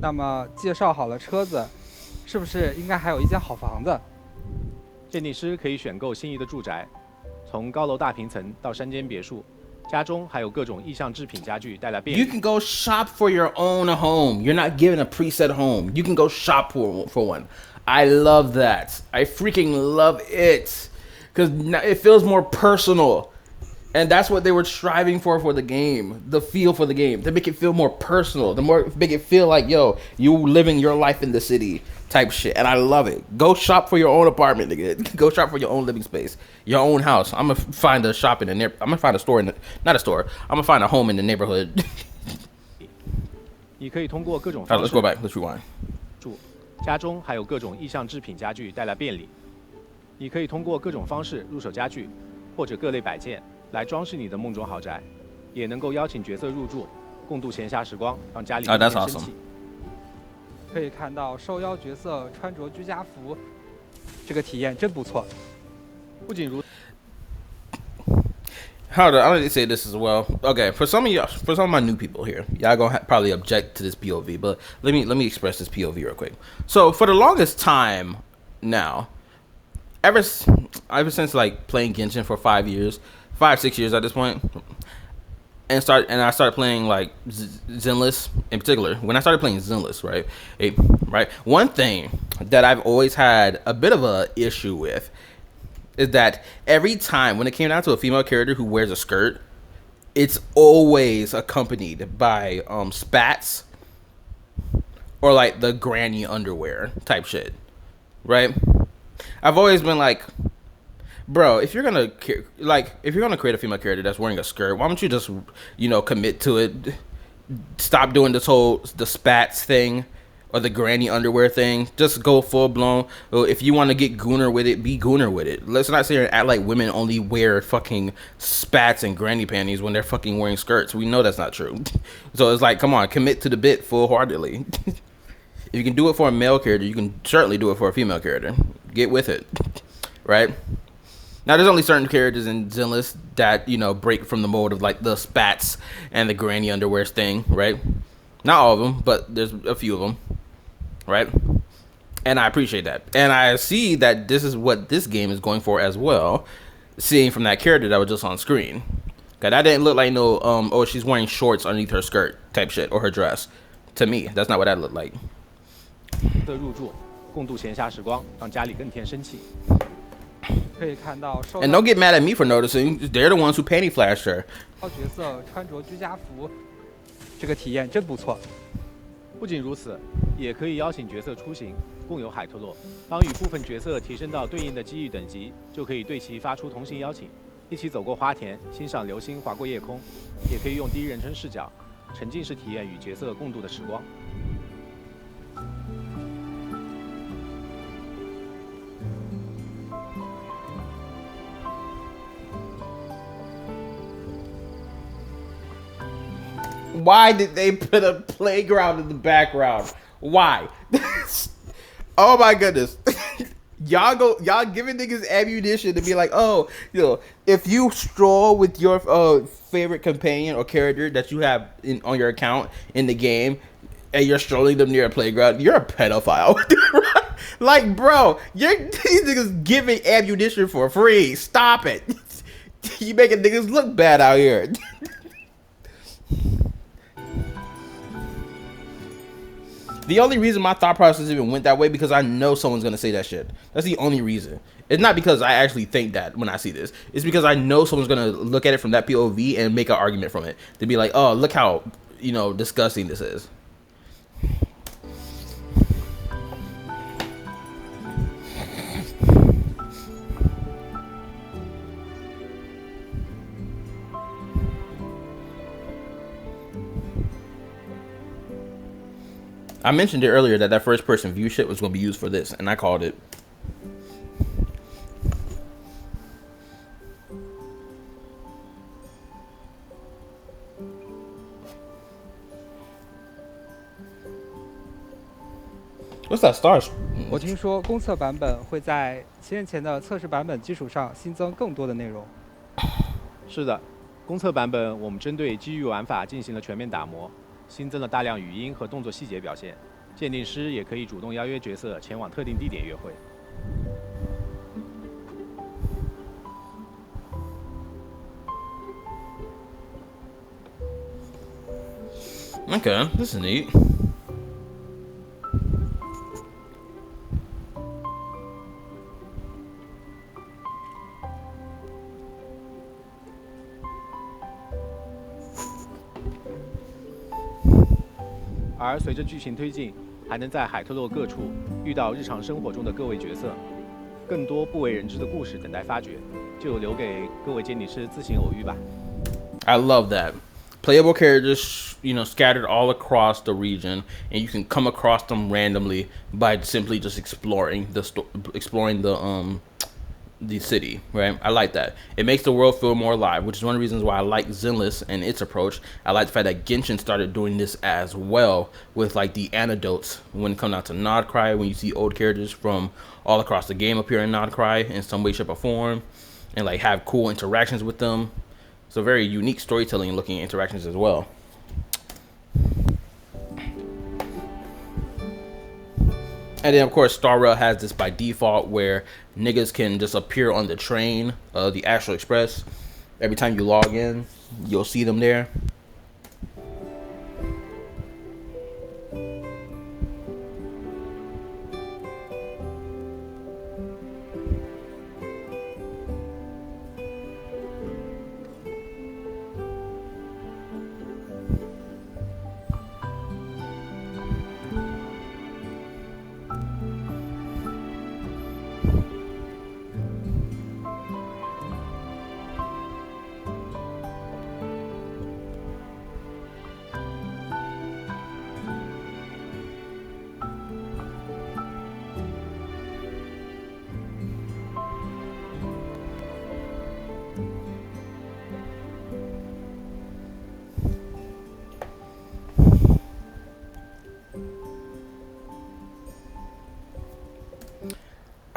那么介绍好了车子，是不是应该还有一间好房子？鉴定师可以选购心仪的住宅，从高楼大平层到山间别墅，家中还有各种意象制品家具带来便利。 You can go shop for your own home. You're not given a preset home. You can go shop for one. I love that. I freaking love it. Because it feels more personal. And that's what they were striving for the game. The feel for the game. To make it feel more personal. The more make it feel like, yo, you living your life in the city type shit. And I love it. Go shop for your own apartment, nigga. Go shop for your own living space. Your own house. I'm going to find a shop in the neighborhood. I'm going to find a store in the... Not a store. I'm going to find a home in the neighborhood. 你可以通过各种方 Alright, 式 let's go back. Let's rewind. 住，家中还有各种意象制品家具带来便利。你可以通过各种方式入手家具，或者各类摆件来装饰你的梦中豪宅，也能够邀请角色入住，共度闲暇时光，让家里一片生气。可以看到受邀角色穿着居家服，这个体验真不错。不仅如 How do I say this as well? Okay, for some of y'all, for some of my new people here, y'all gonna probably object to this POV, but let me express this POV real quick. So for the longest time now, ever since like playing Genshin for 5 years, 5-6 years at this point, and I started playing like Zenless in particular. When I started playing Zenless, right, one thing that I've always had a bit of a issue with is that every time when it came down to a female character who wears a skirt, it's always accompanied by spats or like the granny underwear type shit, right? I've always been like, bro, if you're gonna create a female character that's wearing a skirt, why don't you just, commit to it? Stop doing the spats thing or the granny underwear thing. Just go full blown. If you want to get gooner with it, be gooner with it. Let's not sit here and act like women only wear fucking spats and granny panties when they're fucking wearing skirts. We know that's not true. So it's like, come on, commit to the bit full-heartedly. If you can do it for a male character, you can certainly do it for a female character. Get with it, right? Now, there's only certain characters in Zenless that, break from the mold of, like, the spats and the granny underwears thing, right? Not all of them, but there's a few of them, right? And I appreciate that. And I see that this is what this game is going for as well, seeing from that character that was just on screen. Okay, that didn't look like no, she's wearing shorts underneath her skirt type shit, or her dress. To me, that's not what that looked like. 入住，共度闲暇时光，让家里更添生气。 可以看到， And don't get mad at me for noticing. They're the ones who panty flashed her. 角色穿着居家服，这个体验真不错。不仅如此，也可以邀请角色出行，共有海特洛。当与部分角色提升到对应的机遇等级，就可以对其发出同行邀请，一起走过花田，欣赏流星划过夜空。也可以用第一人称视角，沉浸式体验与角色共度的时光。 Why did they put a playground in the background? Why? Oh my goodness. y'all giving niggas ammunition to be like, oh, if you stroll with your favorite companion or character that you have on your account in the game and you're strolling them near a playground, you're a pedophile. Like, bro, these niggas giving ammunition for free. Stop it. You making niggas look bad out here. The only reason my thought process even went that way because I know someone's gonna say that shit. That's the only reason. It's not because I actually think that when I see this. It's because I know someone's gonna look at it from that POV and make an argument from it. To be like, oh, look how, disgusting this is. I mentioned it earlier that first person view shit was going to be used for this, and I called it. What's that stars? 我听说公测版本会在7年前的测试版本基础上新增更多的内容。是的，公测版本我们针对机遇玩法进行了全面打磨。 新增了大量语音和动作细节表现，鉴定师也可以主动邀约角色前往特定地点约会。Okay, this is neat. 而随着剧情推进，还能在海特洛各处遇到日常生活中的各位角色，更多不为人知的故事等待发掘，就留给各位鉴定师自行偶遇吧。I love that. Playable characters, scattered all across the region, and you can come across them randomly by simply just exploring the city, right? I like that. It makes the world feel more alive, which is one of the reasons why I like Zenless and its approach. I like the fact that Genshin started doing this as well with like the anecdotes when it comes down to Nodcry, when you see old characters from all across the game appear in Nodcry in some way, shape, or form, and like have cool interactions with them. So very unique storytelling looking interactions as well. And then, of course, Star Rail has this by default where niggas can just appear on the train, the Astral Express, every time you log in. you'll see them there.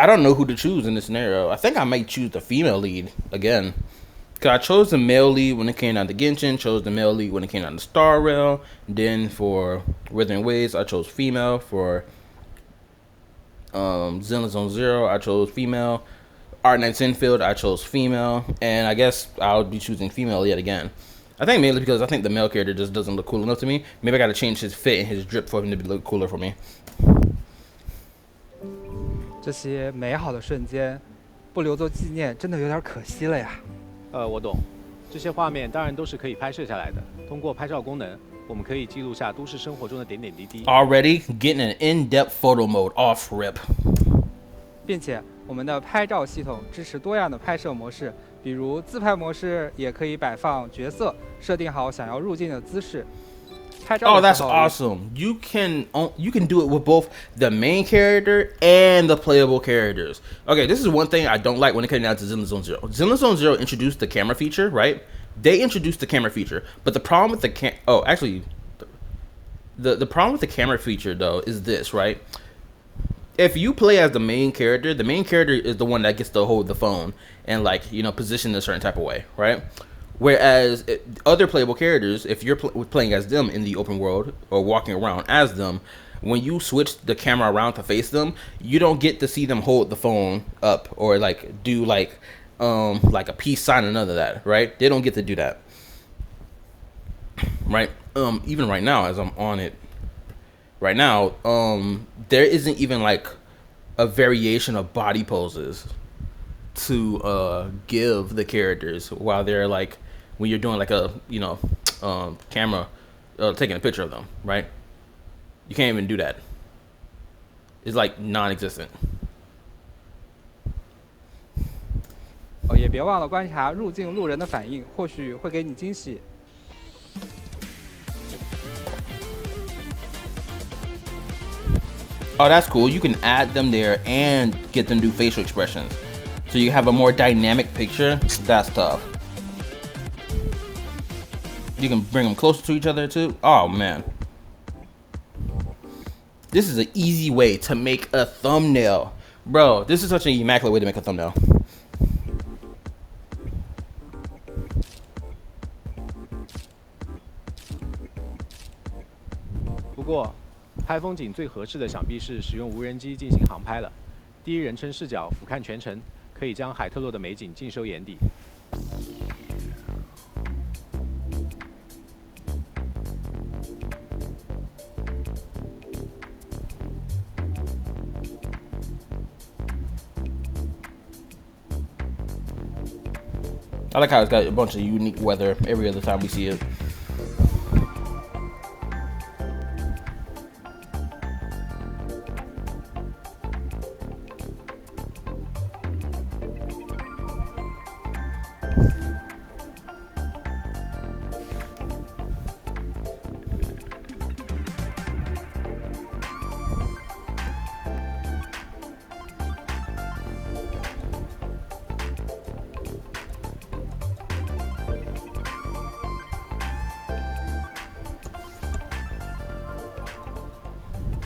I don't know who to choose in this scenario. I think I might choose the female lead again. Cause I chose the male lead when it came down to Genshin, chose the male lead when it came down to Star Rail. Then for Withering Waves, I chose female. For Zenless Zone Zero, I chose female. Art Knight's Infield, I chose female. And I guess I'll be choosing female yet again. I think mainly because I think the male character just doesn't look cool enough to me. Maybe I gotta change his fit and his drip for him to look cooler for me. 这些美好的瞬间，不留作纪念，真的有点可惜了呀。我懂，这些画面当然都是可以拍摄下来的。通过拍照功能，我们可以记录下都市生活中的点点滴滴。Already getting an in-depth photo mode off rip. 并且我们的拍照系统支持多样的拍摄模式，比如自拍模式，也可以摆放角色，设定好想要入镜的姿势。 Oh, that's awesome! You can do it with both the main character and the playable characters. Okay, this is one thing I don't like when it came down to Zenless Zone Zero. Zenless Zone Zero introduced the camera feature, right? They introduced the camera feature, but the problem with the the problem with the camera feature though is this, right? If you play as the main character is the one that gets to hold the phone and position in a certain type of way, right? Whereas other playable characters, if you're playing as them in the open world or walking around as them, when you switch the camera around to face them, you don't get to see them hold the phone up or do a peace sign or none of that, right? They don't get to do that, right? Even right now, as I'm on it, right now, there isn't even a variation of body poses to give the characters while they're when you're doing a camera taking a picture of them, right? You can't even do that. It's non-existent. 也别忘了观察入境路人的反应，或许会给你惊喜。 Oh, that's cool. You can add them there and get them to do facial expressions. So you have a more dynamic picture. That's tough. You can bring them closer to each other too. Oh man. This is an easy way to make a thumbnail. Bro, this is such an immaculate way to make a thumbnail. But 拍风景最合适的想必是使用无人机进行航拍了。第一人称视角俯瞰全城，可以将海特洛的美景尽收眼底。 I like how it's got a bunch of unique weather every other time we see it.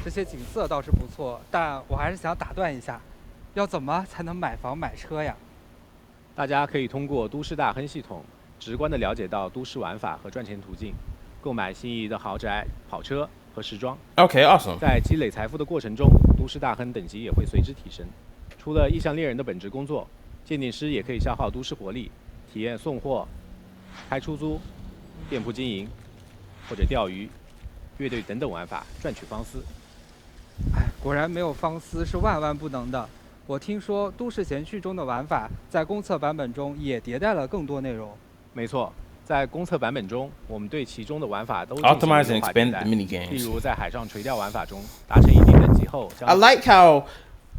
这些景色倒是不错，但我还是想打断一下，要怎么才能买房买车呀？大家可以通过都市大亨系统，直观地了解到都市玩法和赚钱途径，购买心仪的豪宅、跑车和时装。Okay, awesome. 在积累财富的过程中，都市大亨等级也会随之提升。除了意向猎人的本职工作，鉴定师也可以消耗都市活力，体验送货、开出租、店铺经营，或者钓鱼、乐队等等玩法赚取方丝。哎，果然没有方丝是万万不能的。我听说《都市闲趣》中的玩法在公测版本中也迭代了更多内容。没错，在公测版本中，我们对其中的玩法都进行了优化迭代。例如，在海上垂钓玩法中，达成一定等级后， I like how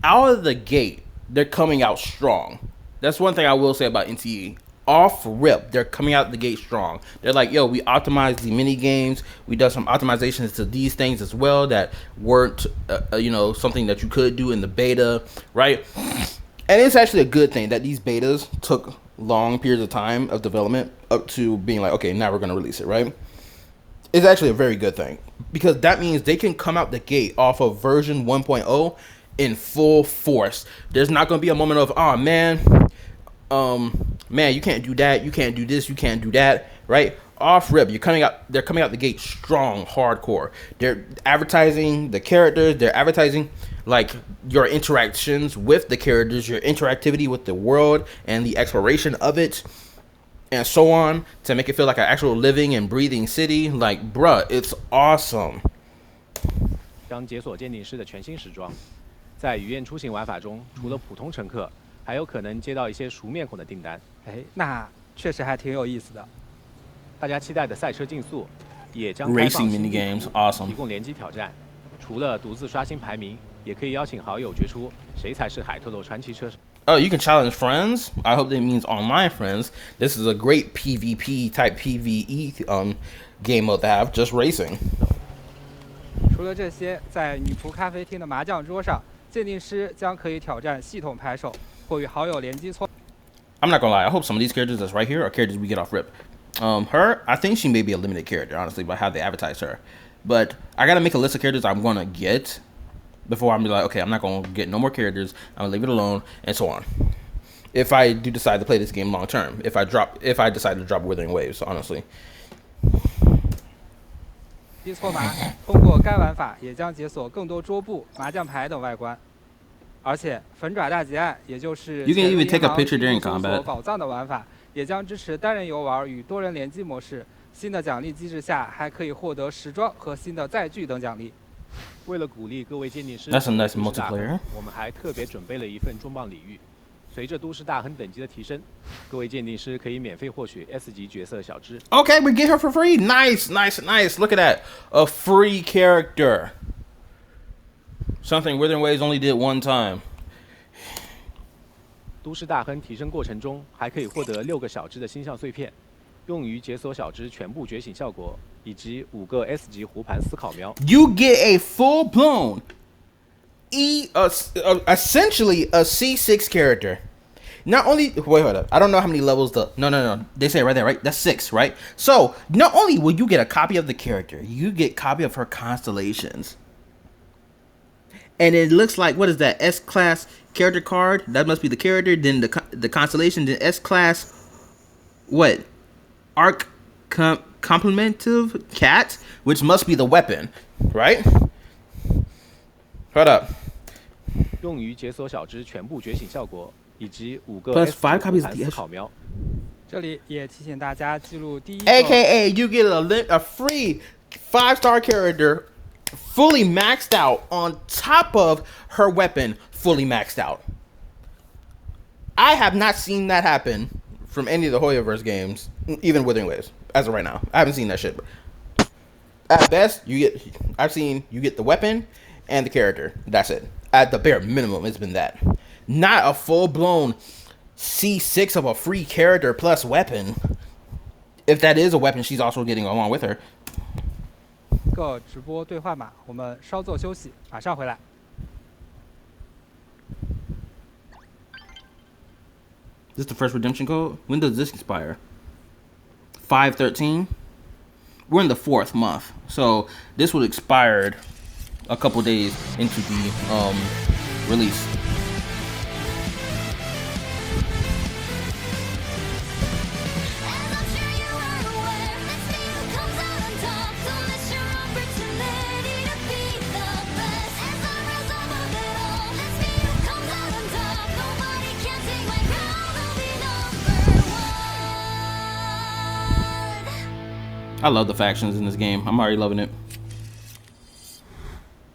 out of the gate they're coming out strong. That's one thing I will say about NTE. Off rip, they're coming out the gate strong. They're like, yo, we optimized the mini games. We done some optimizations to these things as well that weren't, something that you could do in the beta, right? And it's actually a good thing that these betas took long periods of time of development up to being like, okay, now we're going to release it, right? It's actually a very good thing because that means they can come out the gate off of version 1.0 in full force. There's not going to be a moment of, oh, man, you can't do that, you can't do this, you can't do that, right? Off rip, they're coming out the gate strong, hardcore. They're advertising the characters, they're advertising like your interactions with the characters, your interactivity with the world and the exploration of it, and so on, to make it feel like an actual living and breathing city. Like, bruh, it's awesome. 将解锁鉴定师的全新时装，在语言出行玩法中，除了普通乘客，还有可能接到一些熟面孔的订单。哎，那确实还挺有意思的。大家期待的赛车竞速也将开放 Racing mini games, awesome. 提供联机挑战。除了独自刷新排名，也可以邀请好友决出谁才是海特洛传奇车手。Oh, you can challenge friends. I hope that means online friends. This is a great PvP type PvE game mode to have, just racing. 除了这些，在女仆咖啡厅的麻将桌上，鉴定师将可以挑战系统牌手，或与好友联机搓。I'm not gonna lie. I hope some of these characters that's right here are characters we get off rip. Her, I think she may be a limited character, honestly, by how they advertise her. But I gotta make a list of characters I'm gonna get before I'm like, okay, I'm not gonna get no more characters. I'm gonna leave it alone, and so on. If I do decide to play this game long term, if I decide to drop Withering Waves, honestly. 击搓麻通过该玩法也将解锁更多桌布、麻将牌等外观。而且粉爪大劫案，也就是You can even take a picture 潜入 during 银行搜索 combat. 宝藏的玩法，也将支持单人游玩与多人联机模式。新的奖励机制下，还可以获得时装和新的载具等奖励。为了鼓励各位鉴定师， That's a nice multiplayer. 我们还特别准备了一份重磅礼遇。随着都市大亨等级的提升，各位鉴定师可以免费获取 S 级角色小支。Okay, we get her for free. Nice, nice, nice. Look at that. A free character. Something Withering Waves only did one time. 都市大亨提升过程中，还可以获得6个小支的星象碎片，用于解锁小支全部觉醒效果，以及5个 S 级胡盘思考苗。You get a full-blown essentially a C6 character. Not only hold up. I don't know how many levels no. They say it right there, right? That's 6, right? So not only will you get a copy of the character, you get a copy of her constellations. And it looks like, what is that? S-class character card. That must be the character. Then the constellation. Then S-class. What? Arc complementive cat, which must be the weapon, right? Hold up. 用于解锁小支全部觉醒效果，以及5个 Plus 5 copies of the 思考苗。这里也提醒大家记录第一个。AKA, you get a free 5-star character, fully maxed out, on top of her weapon, fully maxed out. I have not seen that happen from any of the Hoyoverse games, even Withering Waves, as of right now. I haven't seen that shit. At best, you get the weapon and the character. That's it. At the bare minimum, it's been that. Not a full-blown C6 of a free character plus weapon. If that is a weapon, she's also getting along with her. 个直播兑换码，我们稍作休息，马上回来。This is the first redemption code? When does this expire? 5/13? We're in the 4th month. So this would expired a couple days into the release. I love the factions in this game. I'm already loving it.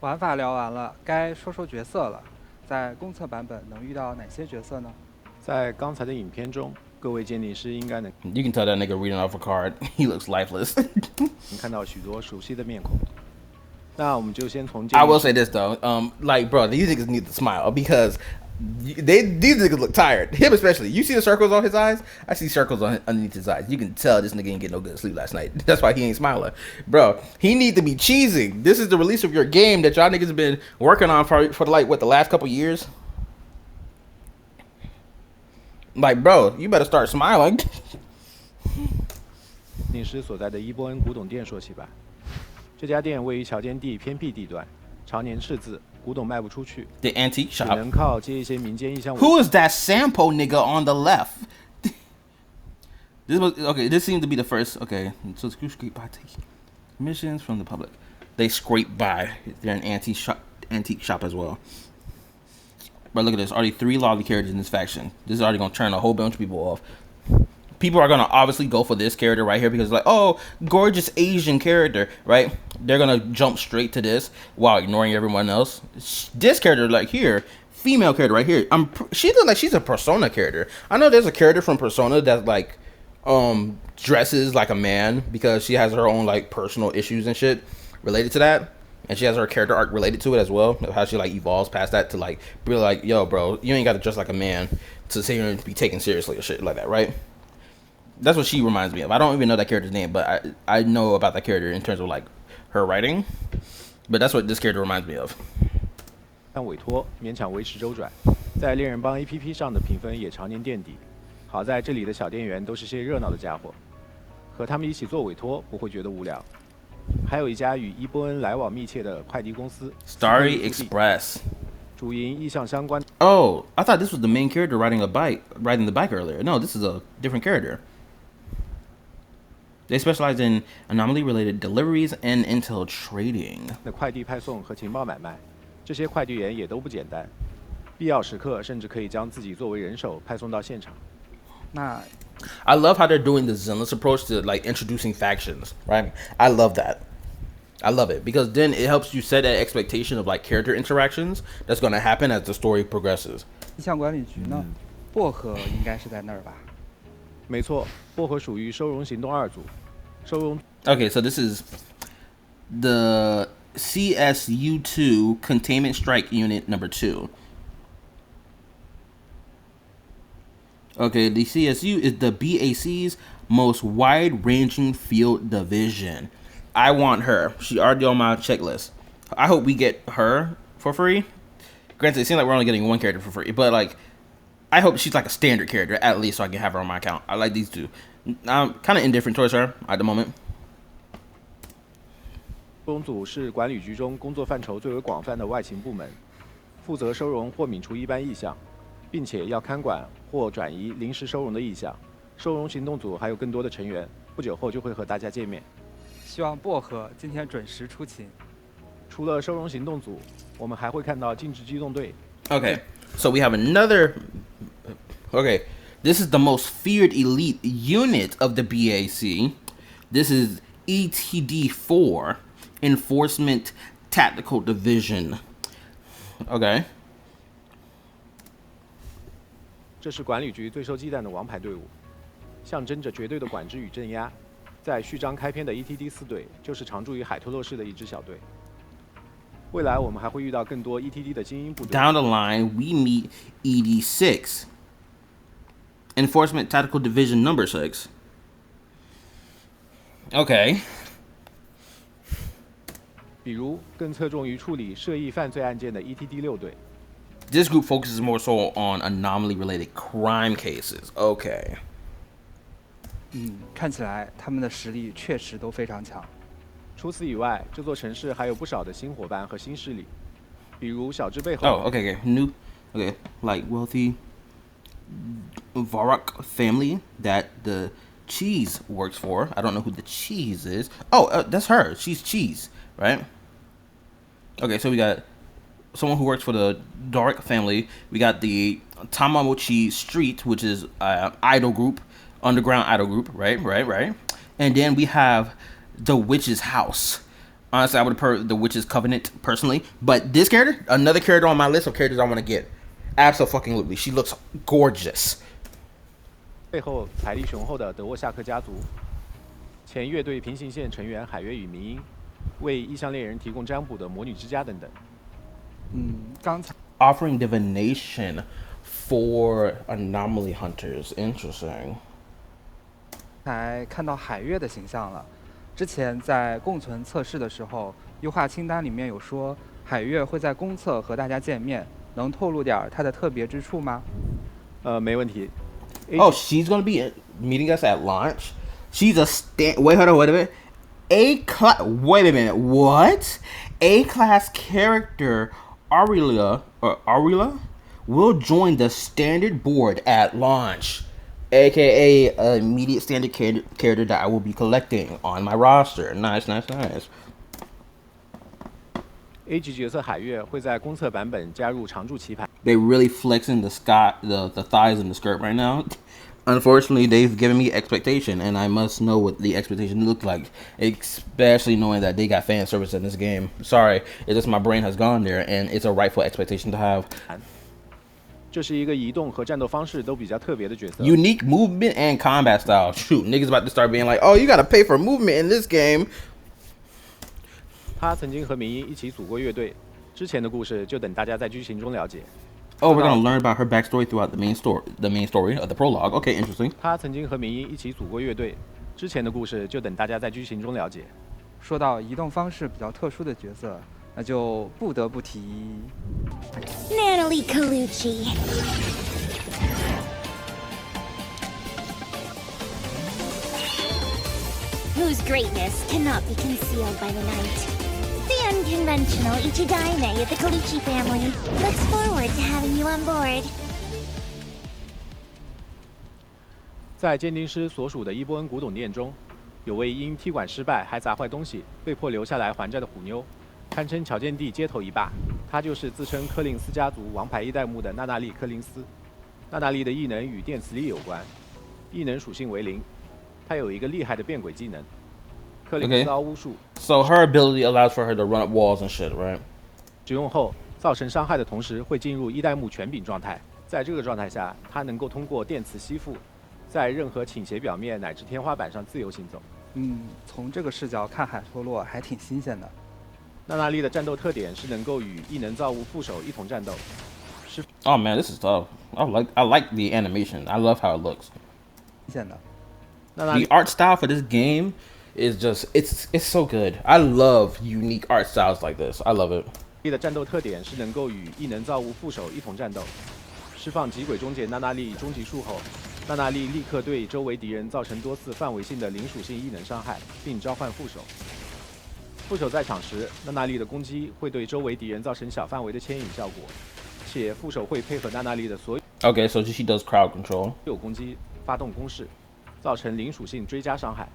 玩法聊完了，该说说角色了。在公测版本能遇到哪些角色呢？在刚才的影片中，各位鉴定师应该能 You can tell that nigga reading off a card. He looks lifeless. 看到许多熟悉的面孔。那我们就先从 I will say this though, like bro, these niggas need to smile because these niggas look tired. Him especially. You see the circles on his eyes? I see circles underneath his eyes. You can tell this nigga ain't get no good sleep last night. That's why he ain't smiling, bro. He need to be cheesing. This is the release of your game that y'all niggas have been working on for like what the last couple years. Like bro, you better start smiling. 定师所在的伊波恩古董店说起吧。这家店位于桥间地偏僻地段，常年赤字，古董卖不出去。 The antique 只 shop. 能靠接一些民间意象。 Who is that Sampo nigga on the left? This was okay. This seemed to be the first. Okay, so scrape by taking missions from the public. They scrape by. They're an antique shop as well. But look at this. Already 3 lobby characters in this faction. This is already gonna turn a whole bunch of people off. People are gonna obviously go for this character right here because like, oh, gorgeous Asian character, right? They're gonna jump straight to this while ignoring everyone else. This character like here, female character right here. She looks like she's a Persona character. I know there's a character from Persona that like dresses like a man because she has her own like personal issues and shit related to that. And she has her character arc related to it as well. How she like evolves past that to like be like, yo, bro, you ain't gotta dress like a man to say you're gonna be taken seriously or shit like that, right? That's what she reminds me of. I don't even know that character's name, but I know about that character in terms of like her writing. But that's what this character reminds me of. 但委托勉强维持周转，在猎人帮 APP 上的评分也常年垫底。好在这里的小店员都是些热闹的家伙，和他们一起做委托不会觉得无聊。还有一家与伊波恩来往密切的快递公司 Starry Express. 主营意向相关。Oh, I thought this was the main character riding the bike earlier. No, this is a different character. They specialize in anomaly-related deliveries and intel trading. 的快递派送和情报买卖，这些快递员也都不简单，必要时刻甚至可以将自己作为人手派送到现场。那 I love how they're doing the Zenless approach to like introducing factions, right? I love that. I love it because then it helps you set that expectation of like character interactions that's going to happen as the story progresses. 意向管理局呢？薄荷应该是在那儿吧？没错，薄荷属于收容行动2组，收容。Okay, so this is the CSU2 Containment Strike Unit number 2. Okay, the CSU is the BAC's most wide-ranging field division. I want her. She already on my checklist. I hope we get her for free. Granted, it seems like we're only getting one character for free, but like, I hope she's like a standard character at least so I can have her on my account. I like these two. I'm kind of indifferent towards her at the moment. 收容组是管理局中工作范畴最为广泛的外勤部门，负责收容或泯除一般意向，并且要看管或转移临时收容的意向。收容行动组还有更多的成员，不久后就会和大家见面。希望薄荷今天准时出勤。除了收容行动组，我们还会看到禁止机动队。Okay, so we have another. Okay, this is the most feared elite unit of the BAC. This is ETD4, Enforcement Tactical Division. Okay. 这是管理局最受忌惮的王牌队伍，象征着绝对的管制与镇压。在序章开篇的 ETD4队就是常驻于海托洛市的一支小队。未来我们还会遇到更多 ETD 的精英部队。Down the line, we meet ED6, Enforcement Tactical Division number 6. Okay. 比如更侧重于处理涉疫犯罪案件的 ETD6队。This group focuses more so on anomaly-related crime cases. Okay. 看起来他们的实力确实都非常强。除此以外，这座城市还有不少的新伙伴和新势力，比如小智背后。Oh, okay, like wealthy Varrock family that the Cheese works for. I don't know who the Cheese is. Oh, that's her. She's Cheese, right? Okay, so we got someone who works for the Doric family. We got the Tamamochi Street, which is idol group, underground idol group, right? And then we have the witch's house. Honestly, I would prefer the witch's covenant personally, but this character, another character on my list of characters I want to get. Absolutely, she looks gorgeous. 背后财力雄厚的德沃夏克家族，前乐队平行线成员海月与明英，为异乡恋人提供占卜的魔女之家等等。刚才 offering divination for anomaly hunters. Interesting. 才看到海月的形象了。之前在共存测试的时候，优化清单里面有说海月会在公测和大家见面，能透露点她的特别之处吗？没问题。Oh, she's gonna be meeting us at launch. She's a wait a minute. Wait a minute. What? A-class character Aurelia will join the standard board at launch, aka immediate standard character that I will be collecting on my roster. Nice. A 级角色海月会在公测版本加入常驻棋盘。They really flexing the thighs and the skirt right now. Unfortunately, they've given me expectation, and I must know what the expectation looked like, especially knowing that they got fan service in this game. Sorry, it's just my brain has gone there, and it's a rightful expectation to have. 这是一个移动和战斗方式都比较特别的角色。Unique movement and combat style. Shoot, niggas about to start being like, oh, you gotta pay for movement in this game. 他曾经和明英一起组过乐队，之前的故事就等大家在剧情中了解。Oh, we're gonna learn about her backstory throughout the main story of the prologue. Okay, interesting. 他曾经和明英一起组过乐队，之前的故事就等大家在剧情中了解。说到移动方式比较特殊的角色，那就不得不提 Natalie Colucci. Whose greatness cannot be concealed by the night. The unconventional Ichidaime of the Colucci family looks forward to having you on board. 在鉴定师所属的伊波恩古董店中，有位因踢馆失败还砸坏东西，被迫留下来还债的虎妞，堪称乔见地街头一霸。她就是自称柯林斯家族王牌一代目的娜娜莉·柯林斯。娜娜莉的异能与电磁力有关，异能属性为0。她有一个厉害的变轨技能。柯林斯凹巫术。So her ability allows for her to run up walls and shit, right? 使用后造成伤害的同时，会进入一代目全柄状态。在这个状态下，她能够通过电磁吸附，在任何倾斜表面乃至天花板上自由行走。从这个视角看海托洛还挺新鲜的。娜娜莉的战斗特点是能够与异能造物副手一同战斗。Oh man, this is tough. I like the animation. I love how it looks. 新鲜的。The art style for this game is just it's so good. I love unique art styles like this. I love it. 莉的战斗特点是能够与异能造物副手一同战斗。释放极轨终结娜娜莉终极术后，娜娜莉立刻对周围敌人造成多次范围性的零属性异能伤害，并召唤副手。副手在场时，娜娜莉的攻击会对周围敌人造成小范围的牵引效果，且副手会配合娜娜莉的所有 Okay, so she does crowd control. 攻击发动攻势，造成零属性追加伤害。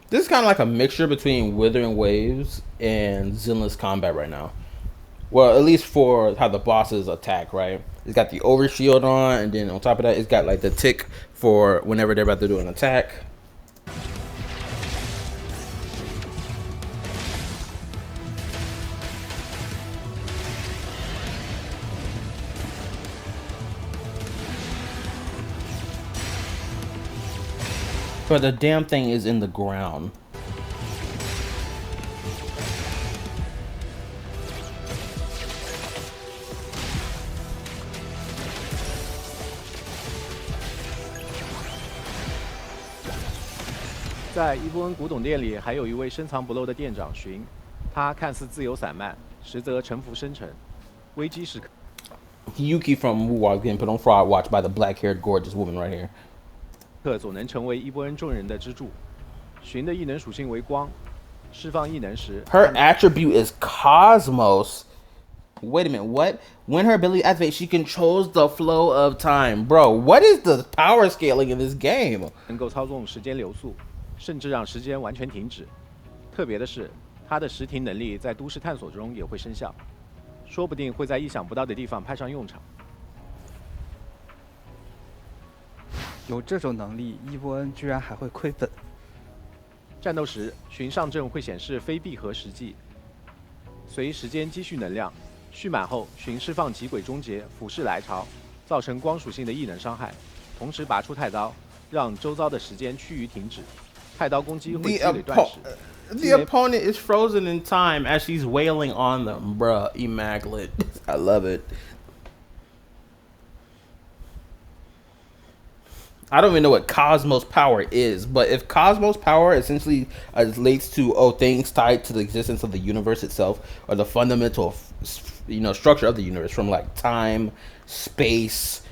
This is kind of like a mixture between Withering Waves and Zenless Combat right now. Well, at least for how the bosses attack, right? It's got the overshield on, and then on top of that, it's got like the tick for whenever they're about to do an attack. But the damn thing is in the ground.在伊波恩古董店里，还有一位深藏不露的店长寻，他看似自由散漫，实则沉浮深沉，危机时刻。 Yuki from Wuwa getting put on fraud watch by the black-haired gorgeous woman right here. 总能成为伊波恩众人的支柱。寻的异能属性为光，释放异能时。Her attribute is Cosmos. Wait a minute, what? When her ability activates, she controls the flow of time. Bro, what is the power scaling in this game? 能够操纵时间流速，甚至让时间完全停止。特别的是，她的时停能力在都市探索中也会生效，说不定会在意想不到的地方派上用场。有这种能力，伊波恩居然还会亏本。战斗时，寻上阵会显示非闭合时计，随时间积蓄能量，蓄满后，寻释放极轨终结俯视来潮，造成光属性的异能伤害，同时拔出太刀，让周遭的时间趋于停止。太刀攻击会积累断时。The opponent is frozen in time as she's wailing on them, bruh. Immaculate. I love it. I don't even know what Cosmos power is, but if Cosmos power essentially relates to things tied to the existence of the universe itself, or the fundamental, structure of the universe, from like time, space,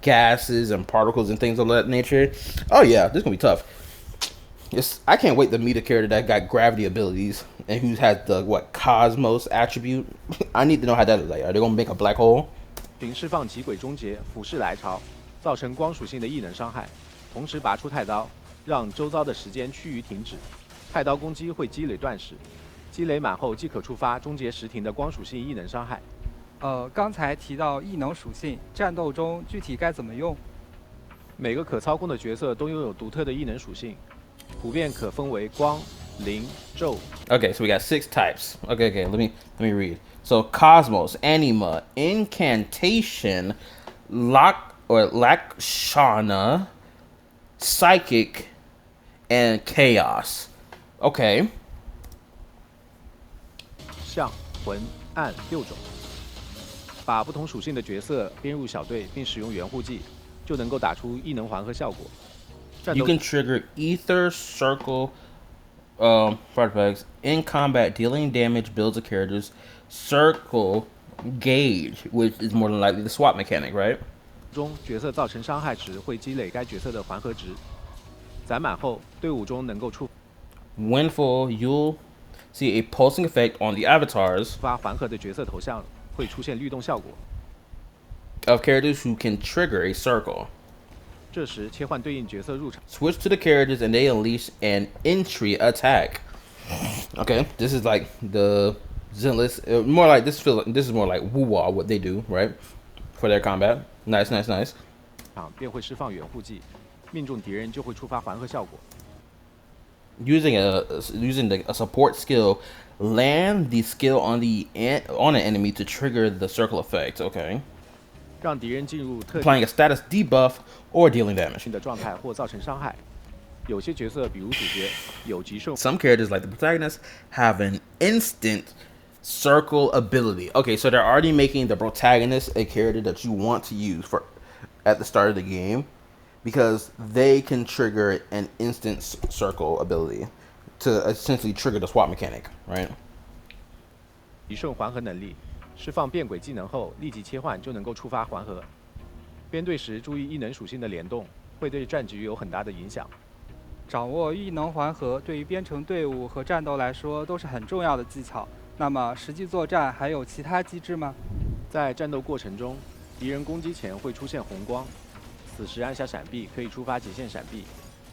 gases and particles and things of that nature. Oh yeah, this is gonna be tough. I can't wait to meet a character that got gravity abilities and who has the Cosmos attribute. I need to know how that is like. Are they gonna make a black hole? 并释放极轨终结俯视来潮。 造成光属性的异能伤害，同时拔出太刀，让周遭的时间趋于停止。太刀攻击会积累断时，积累满后即可触发终结时停的光属性异能伤害。刚才提到异能属性，战斗中具体该怎么用？每个可操控的角色都拥有独特的异能属性，普遍可分为光、灵、咒。Okay, so we got 6 types. Okay, let me read. So Cosmos, Anima, Incantation, Lakshana, Psychic, and Chaos. Okay. 象、魂、暗6种，把不同属性的角色编入小队，并使用援护技，就能够打出异能环和效果。You can trigger Ether, Circle, artifacts in combat, dealing damage, builds of characters, Circle, Gauge, which is more than likely the swap mechanic, right? 中角色造成伤害时会积累该角色的环合值，攒满后队伍中能够触。When full, you'll see a pulsing effect on the avatars 发环合的角色头像会出现律动效果 of characters who can trigger a circle. 这时切换对应角色入场。Switch to the characters and they unleash an entry attack. Okay, this is like the Zenless. More like this is more like Wuwa what they do, right? For their combat. Nice. 便会释放援护技，命中敌人就会触发环合效果。Using a support skill, land the skill on an enemy to trigger the circle effect. Okay. 让敌人进入特 applying a status debuff or dealing damage 的状态或造成伤害。有些角色，比如主角，有极受。Some characters like the protagonist have an instant circle ability. Okay, so they're already making the protagonist a character that you want to use at the start of the game because they can trigger an instant circle ability to essentially trigger the swap mechanic, right? 极顺环合能力，释放变轨技能后立即切换就能够触发环合。编队时注意异能属性的联动，会对战局有很大的影响。掌握异能环合对于编程队伍和战斗来说都是很重要的技巧。那么实际作战还有其他机制吗？在战斗过程中，敌人攻击前会出现红光，此时按下闪避可以触发极限闪避，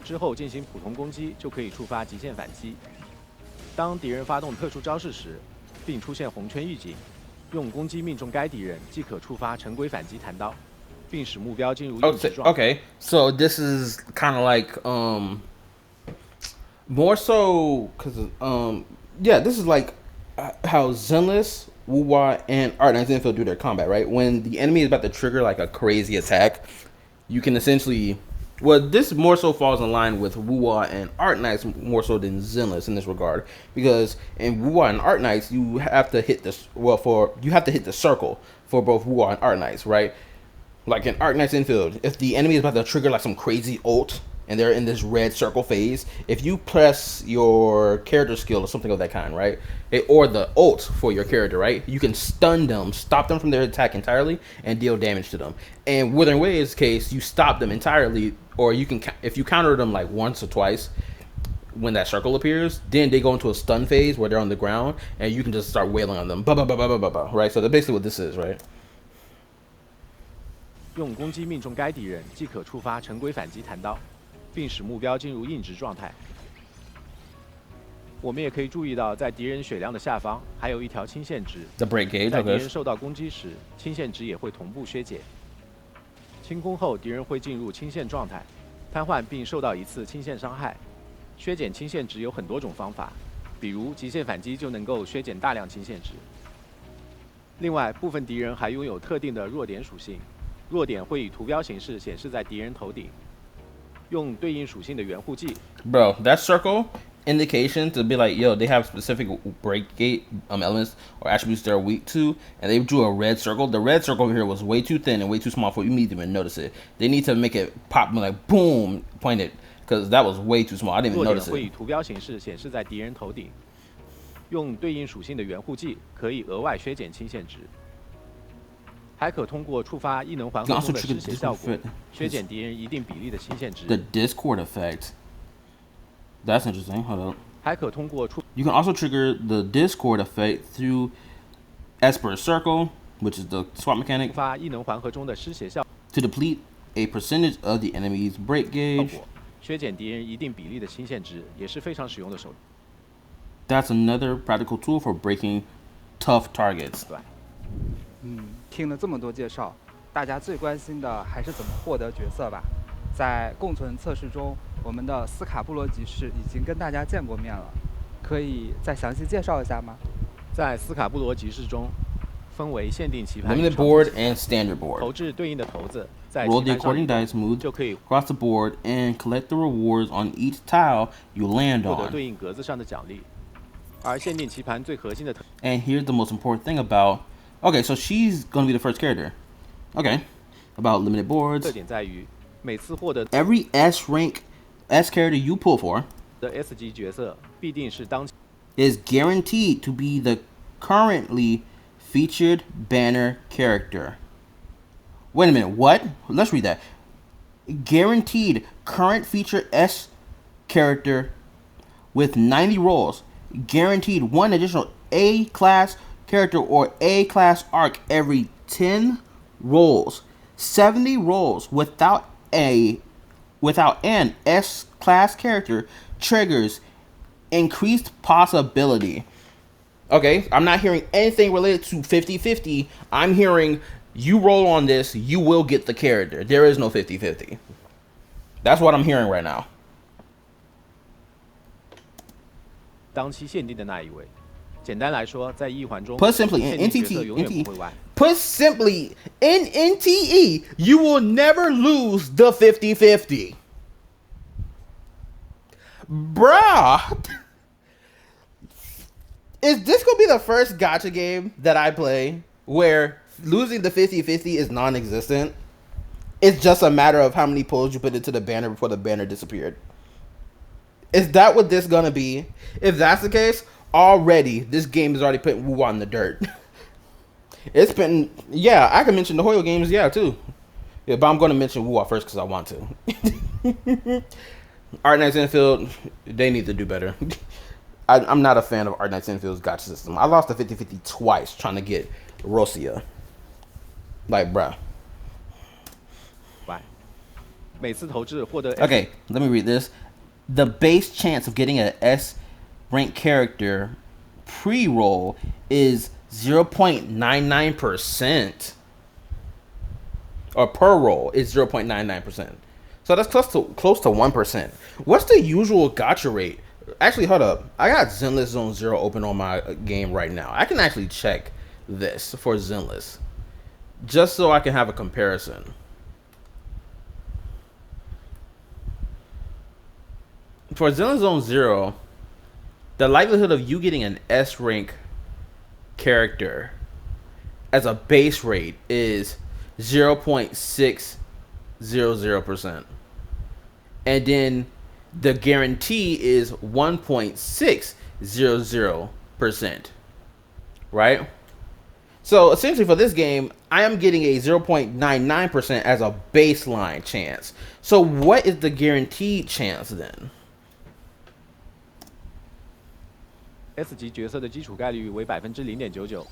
之后进行普通攻击就可以触发极限反击。当敌人发动特殊招式时，并出现红圈预警，用攻击命中该敌人即可触发成规反击弹刀，并使目标进入应急状态。Okay, so this is kind of like more so because this is like how Zenless, Wuwa, and Art Knight's Infield do their combat, right? When the enemy is about to trigger like a crazy attack, you can essentially... Well, this more so falls in line with Wuwa and Art Knights more so than Zenless in this regard. Because in Wuwa and Art Knights, you have to hit this... you have to hit the circle for both Wuwa and Art Knights, right? Like in Art Knight's Infield, if the enemy is about to trigger like some crazy ult, and they're in this red circle phase, if you press your character skill or something of that kind, right, or the ult for your character, right, you can stun them, stop them from their attack entirely, and deal damage to them. And Wuthering Wave's case, you stop them entirely, or you can, if you counter them like once or twice, when that circle appears, then they go into a stun phase where they're on the ground, and you can just start wailing on them, right? So that's basically what this is, right? 用攻击命中该敌人，即可触发成规反击弹刀，并使目标进入硬直状态。我们也可以注意到，在敌人血量的下方还有一条清线值。The break gauge. 在敌人受到攻击时，清线值也会同步削减。清攻后，敌人会进入清线状态，瘫痪并受到一次清线伤害。削减清线值有很多种方法，比如极限反击就能够削减大量清线值。另外，部分敌人还拥有特定的弱点属性。 弱点会以图标形式显示在敌人头顶，用对应属性的援护技。Bro, that circle indication to be like, yo, they have specific break gate elements or attributes they're weak to, and they drew a red circle. The red circle over here was way too thin and way too small for you to even notice it. They need to make it pop like boom, pointed, because that was way too small. I didn't even notice it. 弱点会以图标形式显示在敌人头顶，用对应属性的援护技可以额外削减清线值。 还可通过触发异能环合中的失血效果，削减敌人一定比例的清线值。The Discord effect. That's interesting. Hold up. 还可通过触。You can also trigger the Discord effect through Esper Circle, which is the swap mechanic. 触发异能环合中的失血效 to deplete a percentage of the enemy's break gauge. 削减敌人一定比例的清线值也是非常实用的手。That's another practical tool for breaking tough targets. 对。 听了这么多介绍，大家最关心的还是怎么获得角色吧。在共存测试中，我们的斯卡布罗集市已经跟大家见过面了，可以再详细介绍一下吗？在斯卡布罗集市中，分为限定棋盘、limited board and standard board. 投掷对应的骰子，在 roll 棋 the 盘上 according dice move 就可以 cross the board and collect the rewards on each tile you land 获得 on. 对应格子上的奖励。而限定棋盘最核心的 And here's the most important thing about. Okay, so she's gonna be the first character. Okay, about limited boards. 特点在于，每次获得 Every S rank S character you pull for 的 S 级角色必定是当 is guaranteed to be the currently featured banner character. Wait a minute, what? Let's read that. Guaranteed current featured S character with 90 rolls. Guaranteed one additional A class character or A class arc every 10 rolls. 70 rolls without an S class character triggers increased possibility. Okay, I'm not hearing anything related to 50-50. I'm hearing you roll on this, you will get the character. There is no 50-50. That's what I'm hearing right now. 当期限定的那一位。简单来说，在一环中 Put simply, in 限定角色 NTE, 永远不会歪。 Put simply, in NTE, you will never lose the 50-50. Bruh. Is this going to be the first gacha game that I play where losing the 50-50 is non-existent? It's just a matter of how many pulls you put into the banner before the banner disappeared. Is that what this going to be? If that's the case, already, this game is already putting Woo on the dirt. It's been, yeah, I can mention the Hoyo games, yeah, too. Yeah, but I'm going to mention Woo first because I want to. Art Knights Infield, they need to do better. I'm not a fan of Art Knights Infield's gacha system. I lost the 50-50 twice trying to get Rosia. Like, bruh. Why? 每次投掷获得 Okay, let me read this. The base chance of getting an S rank character pre-roll is 0.99%. Or per roll is 0.99%. So that's close to 1%. What's the usual gacha rate? Actually, hold up. I got Zenless Zone 0 open on my game right now. I can actually check this for Zenless. Just so I can have a comparison. For Zenless Zone 0, the likelihood of you getting an S rank character as a base rate is 0.600%. and then the guarantee is 1.600%, right? So essentially for this game, I am getting a 0.99% as a baseline chance. So what is the guaranteed chance then? S 级角色的基础概率为0.99%，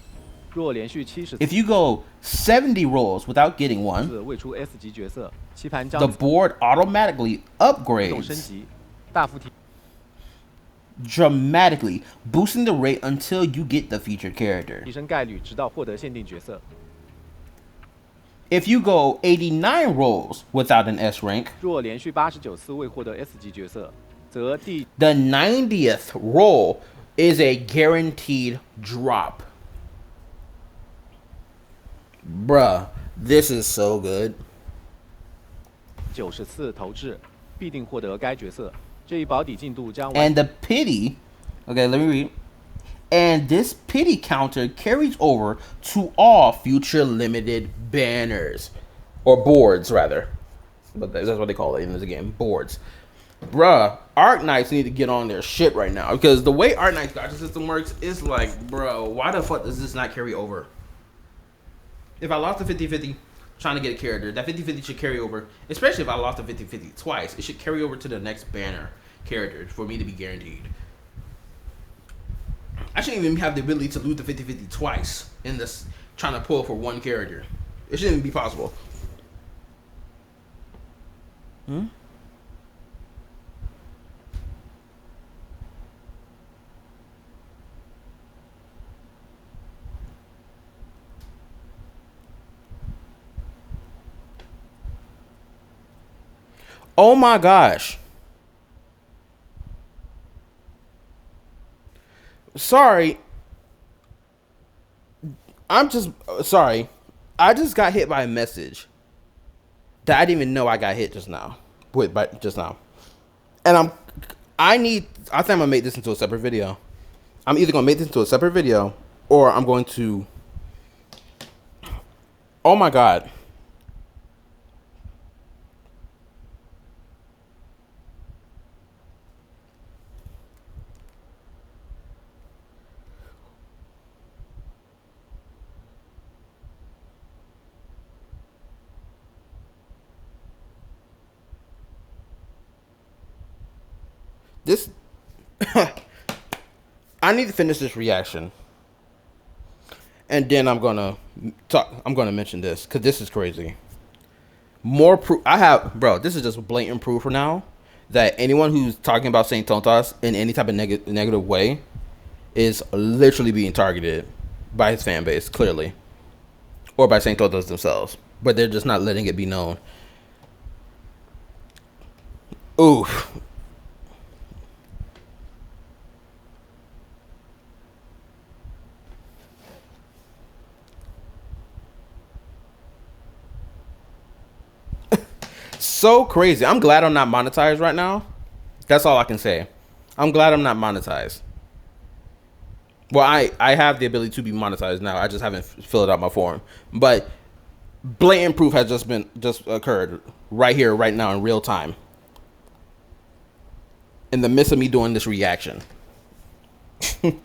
若连续70 If you go 70 rolls without getting one, 次未出 S 级角色，棋盘 the 将 board automatically 自动 upgrades 升级，大幅提 dramatically, boosting the rate until you get the featured character. 升概率，直到获得限定角色。 If you go 89 rolls without an S rank, 若连续89次未获得 S 级角色，则第 the 90th roll is a guaranteed drop. Bruh, this is so good. 90次投掷必定获得该角色。这一保底进度将 And the pity, okay, let me read. And this pity counter carries over to all future limited banners. Or boards, rather. But that's what they call it in this game, boards. Bruh, Arc Knights need to get on their shit right now. Because the way Arc Knights Gacha system works, it's like, bro, why the fuck does this not carry over? If I lost a 50-50 trying to get a character, that 50-50 should carry over. Especially if I lost a 50-50 twice, it should carry over to the next banner character for me to be guaranteed. I shouldn't even have the ability to lose the 50-50 twice in this trying to pull for one character. It shouldn't even be possible. Hmm? Oh my gosh. Sorry. I'm just sorry. I just got hit by a message that I didn't even know I got hit just now. Just now. And I think I'm gonna make this into a separate video. I'm either gonna make this into a separate video or I'm going to. Oh my god. This I need to finish this reaction. And then I'm gonna mention this because this is crazy. More proof bro, this is just blatant proof for now that anyone who's talking about Saint Tontas in any type of negative way is literally being targeted by his fan base, clearly. Or by Saint Tontas themselves. But they're just not letting it be known. Oof. So crazy. I'm glad I'm not monetized right now. That's all I can say. I'm glad I'm not monetized. Well, I have the ability to be monetized now. I just haven't filled out my form. But blatant proof has just occurred right here, right now, in real time. In the midst of me doing this reaction. And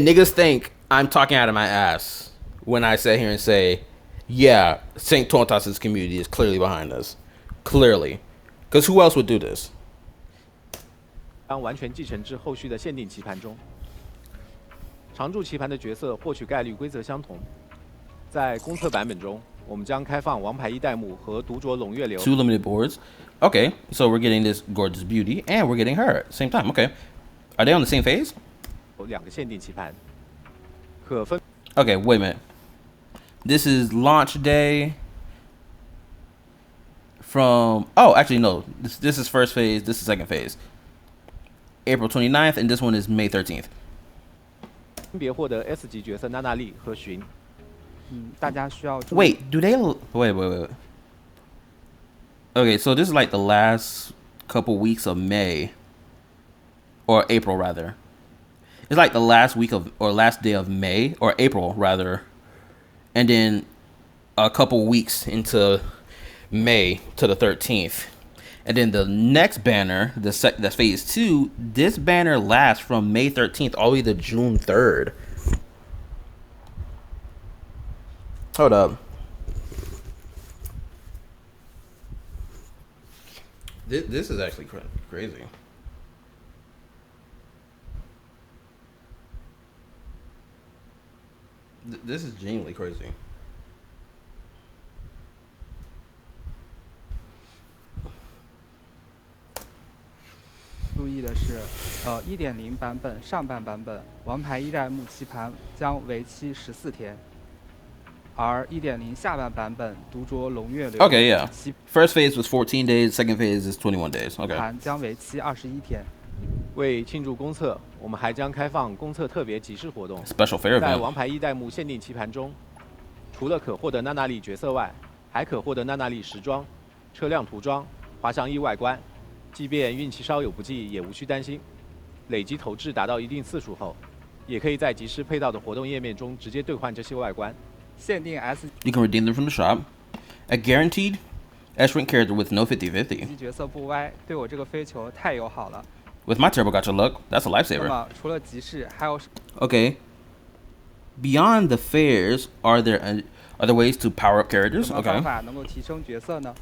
niggas think I'm talking out of my ass when I sit here and say, yeah, Saint Tontas' community is clearly behind us. Clearly. Because who else would do this? 将完全继承至后续的限定棋盘中。常驻棋盘的角色获取概率规则相同。在公测版本中，我们将开放王牌一代目和独酌龙月流。Two limited boards. Okay, so we're getting this gorgeous beauty and we're getting her at the same time. Okay. Are they on the same phase? 两个限定棋盘，可分。Okay, wait a minute. This is launch day from... Oh, actually, no. This is first phase. This is second phase. April 29th, and this one is May 13th. 分别获得 S 级角色娜娜丽和寻。大家需要注意。 Wait, do they... Wait. Okay, so this is like the last couple weeks of May. Or April, rather. It's like the last week of... Or last day of May. Or April, rather. And then a couple weeks into May to the 13th. And then the next banner, that's phase 2, this banner lasts from May 13th all the way to June 3rd. Hold up. This is actually crazy. This is genuinely crazy.注意的是，1.0 版本上半版本王牌一代目棋盘将为期14天，而1.0下半版本独酌龙月流 Okay, yeah. First phase was 14 days. Second phase is 21 days. Okay. 盘将为期21天。为庆祝公测，我们还将开放公测特别集市活动。 Special fair 在 event. 王牌一代目限定棋盘中，除了可获得娜娜丽角色外，还可获得娜娜丽时装、车辆涂装、滑翔翼外观。即便运气稍有不济，也无需担心。累积投掷达到一定次数后，也可以在集市配套的活动页面中直接兑换这些外观。限定 S You can redeem them from the shop. A guaranteed S-rank character with no 50/50. 角色不歪，对我这个飞球太友好了。 With my turbo gacha luck, that's a 那 lifesaver. 么除了集市，还有 Okay. Beyond the fairs, are there ways to power up characters? 什么 Okay. 方法能够提升角色呢？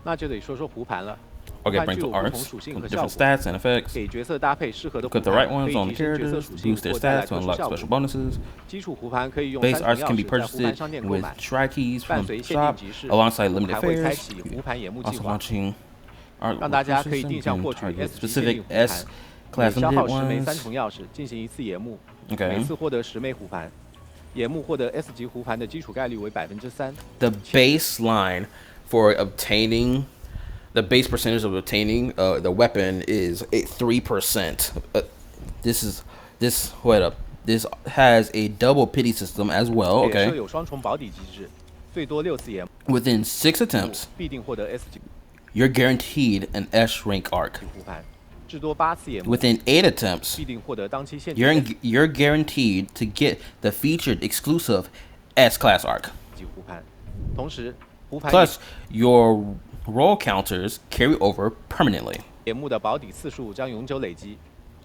那就得说说胡盘了。 Okay, 胡盘 bring 具 to 有不同 arts, 属性和 with 效 different 果， stats and effects. 给角色搭配适合的胡 Put the 盘， right 可 ones 以 on 提升角色 characters, 属性 boost their 或带来 stats to 特殊 unlock 效果。 special bonuses. 基础胡盘可以用 Base 3 arts 种 can be 钥匙在胡盘 purchased 商店购 with 买。 tri keys 伴 from 随 the 限定 shop 集市， alongside 我们 limited 还会开 fairs. 启胡盘野幕计 Also 划， launching art 让大家可以 system 定向 can 获取 target S 级限 specific 定胡 S 盘， class 每消 limited 耗10枚3 ones. 重钥匙进行一次野幕， Okay. 每次获得10枚胡盘。野幕获得 S 级胡盘的基础概率为3%。The baseline for obtaining the base percentage of obtaining the weapon is 3%. This has a double pity system as well. 也设 Okay. 有双重保底机制，最多6次野幕 Within 6 attempts, 必定获得 S 级 you're guaranteed an S rank arc. 胡盘，至多8次野幕 Within 8 attempts, 必定获得当期限定 you're guaranteed to get the featured exclusive S class arc. 级胡盘。同时，胡盘 Plus, your roll counters carry over permanently. 野幕的保底次数将永久累积，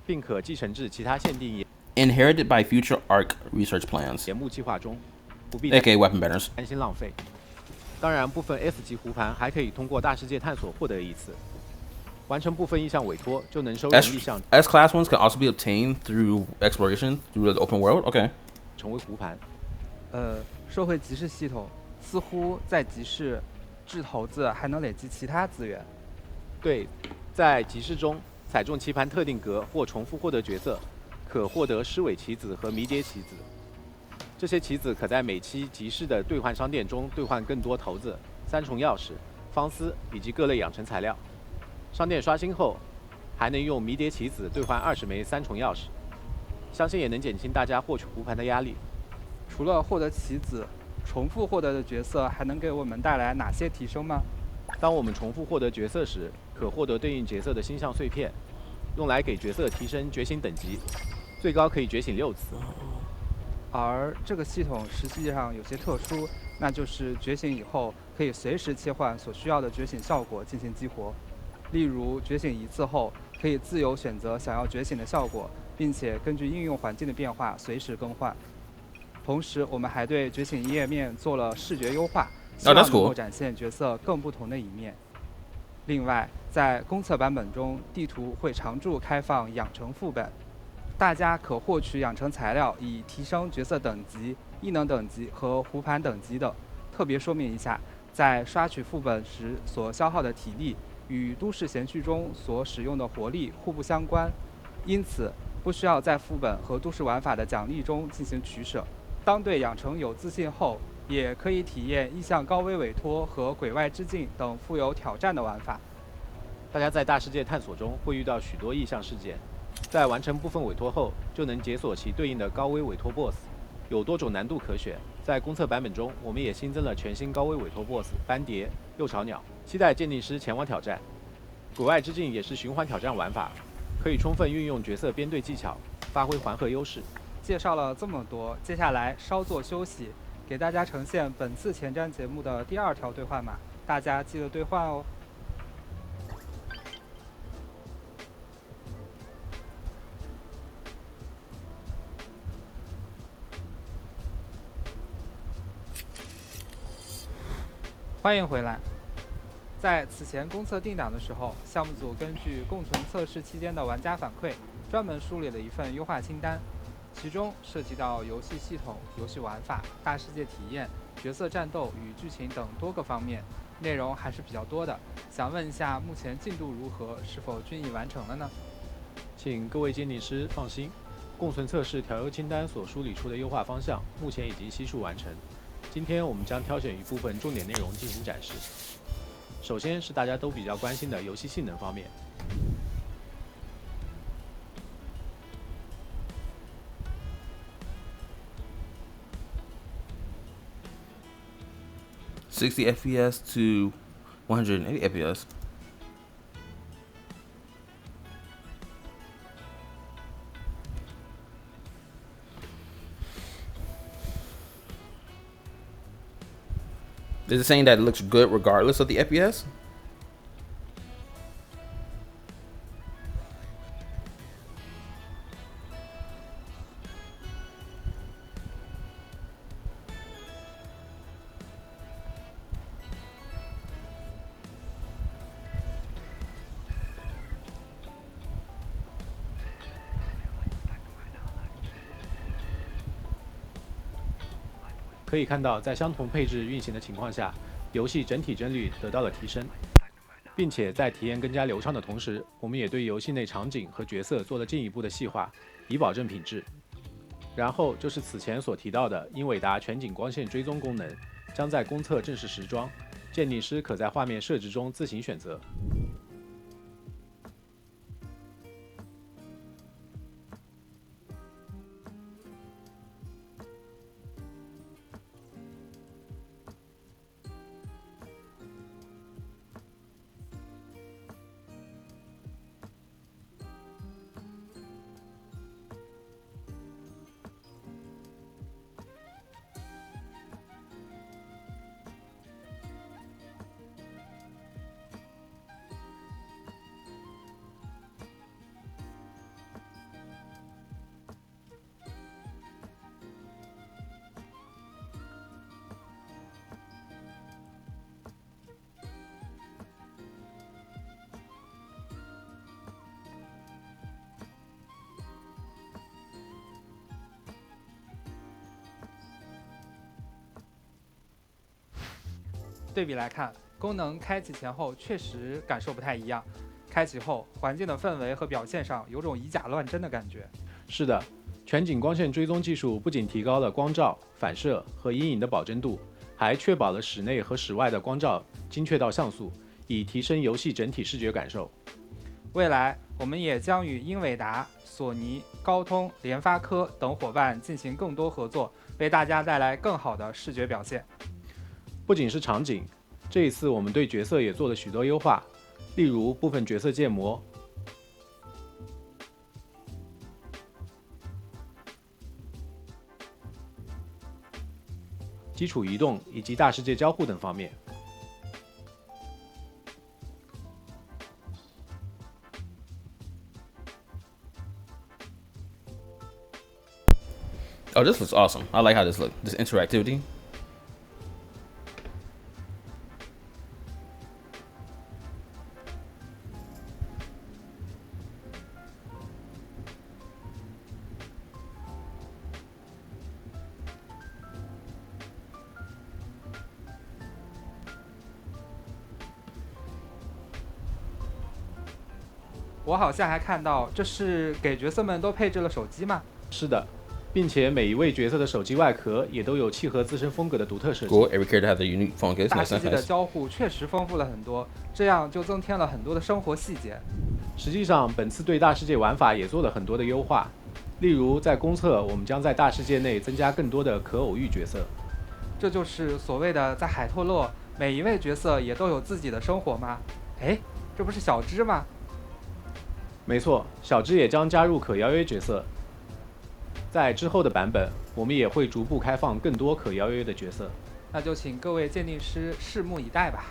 并可继承至其他限定 Inherited by future arc research plans, 野幕计划中，不必 aka weapon banners. 担心浪费。当然，部分 S 级胡盘还可以通过大世界探索获得一次，完成部分意向委托就能收容意向 S class ones can also be obtained through exploration through the open world. Okay. 成为胡盘。社会集市系统似乎在集市掷骰子还能累积其他资源。对，在集市中踩中棋盘特定格或重复获得角色，可获得狮尾棋子和迷迭棋子。这些棋子可在每期集市的兑换商店中兑换更多骰子、3重钥匙、方丝以及各类养成材料。商店刷新后，还能用迷迭棋子兑换20枚3重钥匙，相信也能减轻大家获取胡盘的压力。除了获得棋子，重复获得的角色还能给我们带来哪些提升吗？当我们重复获得角色时，可获得对应角色的星象碎片，用来给角色提升觉醒等级，最高可以觉醒6次。而这个系统实际上有些特殊，那就是觉醒以后可以随时切换所需要的觉醒效果进行激活。例如，觉醒1次后，可以自由选择想要觉醒的效果，并且根据应用环境的变化随时更换。同时，我们还对觉醒页面做了视觉优化，希望能够展现角色更不同的一面。另外，在公测版本中，地图会常驻开放养成副本，大家可获取养成材料，以提升角色等级、异能等级和胡盘等级等。特别说明一下，在刷取副本时所消耗的体力与都市闲序中所使用的活力互不相关，因此不需要在副本和都市玩法的奖励中进行取舍。当对养成有自信后，也可以体验意向高危委托和鬼外之境等富有挑战的玩法。大家在大世界探索中会遇到许多异象事件，在完成部分委托后，就能解锁其对应的高危委托 BOSS， 有多种难度可选。在公测版本中，我们也新增了全新高危委托 BOSS 斑蝶、六朝鸟，期待鉴定师前往挑战。鬼外之境也是循环挑战玩法，可以充分运用角色编队技巧，发挥环合优势。介绍了这么多，接下来稍作休息，给大家呈现本次前瞻节目的第2条兑换码，大家记得兑换哦。欢迎回来。在此前公测定档的时候，项目组根据共存测试期间的玩家反馈，专门梳理了一份优化清单，其中涉及到游戏系统、游戏玩法、大世界体验、角色战斗与剧情等多个方面，内容还是比较多的。想问一下，目前进度如何？是否均已完成了呢？请各位鉴定师放心，共存测试调优清单所梳理出的优化方向，目前已经悉数完成。今天我们将挑选一部分重点内容进行展示。首先是大家都比较关心的游戏性能方面。60 FPS to 180 FPS. Is it saying that it looks good regardless of the FPS?可以看到，在相同配置运行的情况下，游戏整体帧率得到了提升，并且在体验更加流畅的同时，我们也对游戏内场景和角色做了进一步的细化，以保证品质。然后就是此前所提到的英伟达全景光线追踪功能，将在公测正式实装，鉴定师可在画面设置中自行选择。对比来看，功能开启前后确实感受不太一样。开启后，环境的氛围和表现上有种以假乱真的感觉。是的，全景光线追踪技术不仅提高了光照、反射和阴影的保真度，还确保了室内和室外的光照精确到像素，以提升游戏整体视觉感受。未来，我们也将与英伟达、索尼、高通、联发科等伙伴进行更多合作，为大家带来更好的视觉表现。不仅是场景，这一次我们对角色也做了许多优化，例如部分角色建模、基础移动以及大世界交互等方面。Oh, this looks awesome. I like how this looks. This interactivity. “我好像还看到，这是给角色们都配置了手机吗？”是的，并且每一位角色的手机外壳也都有契合自身风格的独特设计。Cool. Every character has a unique phone case. 大 Nice, 世 nice, 界的 nice. 交互确实丰富了很多，这样就增添了很多的生活细节。实际上，本次对大世界玩法也做了很多的优化，例如在公测，我们将在大世界内增加更多的可偶遇角色。这就是所谓的在海托洛，每一位角色也都有自己的生活吗？哎，这不是小芝吗？没错，小芝也将加入可邀约角色。在之后的版本，我们也会逐步开放更多可邀约的角色。那就请各位鉴定师拭目以待吧。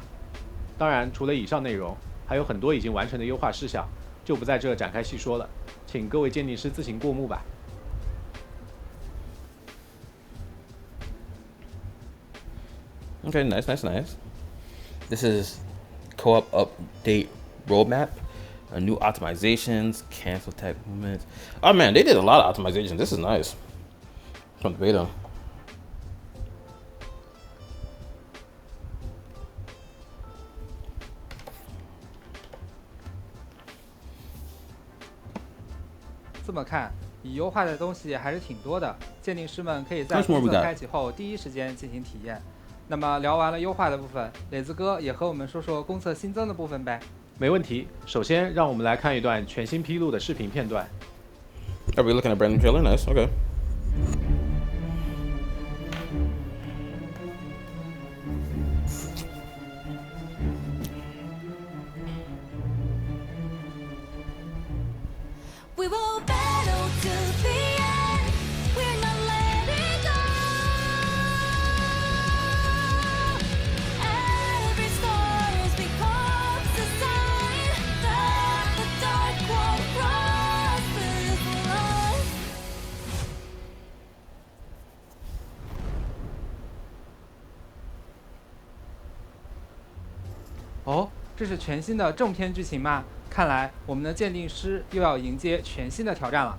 当然，除了以上内容，还有很多已经完成的优化事项，就不在这展开细说了，请各位鉴定师自行过目吧。Okay, nice, nice, nice. This is co-op update roadmap. New optimizations, cancel tech movements. Oh man, they did a lot of optimization. This is nice from the beta. 这么看，已优化的东西还是挺多的，鉴定师们可以在 Much more 公 we 测 got. 开启后第一时间进行体验。那么聊完了优化的部分，磊子哥也和我们说说公测新增的部分呗。没问题。首先，让我们来看一段全新披露的视频片段。Are we looking at brand new trailer? Nice. Okay. We will battle to the end. We're not letting go. Every star becomes a sign that the dark won't cross this line. 哦，这是全新的正片剧情吗？看来我们的鉴定师又要迎接全新的挑战了。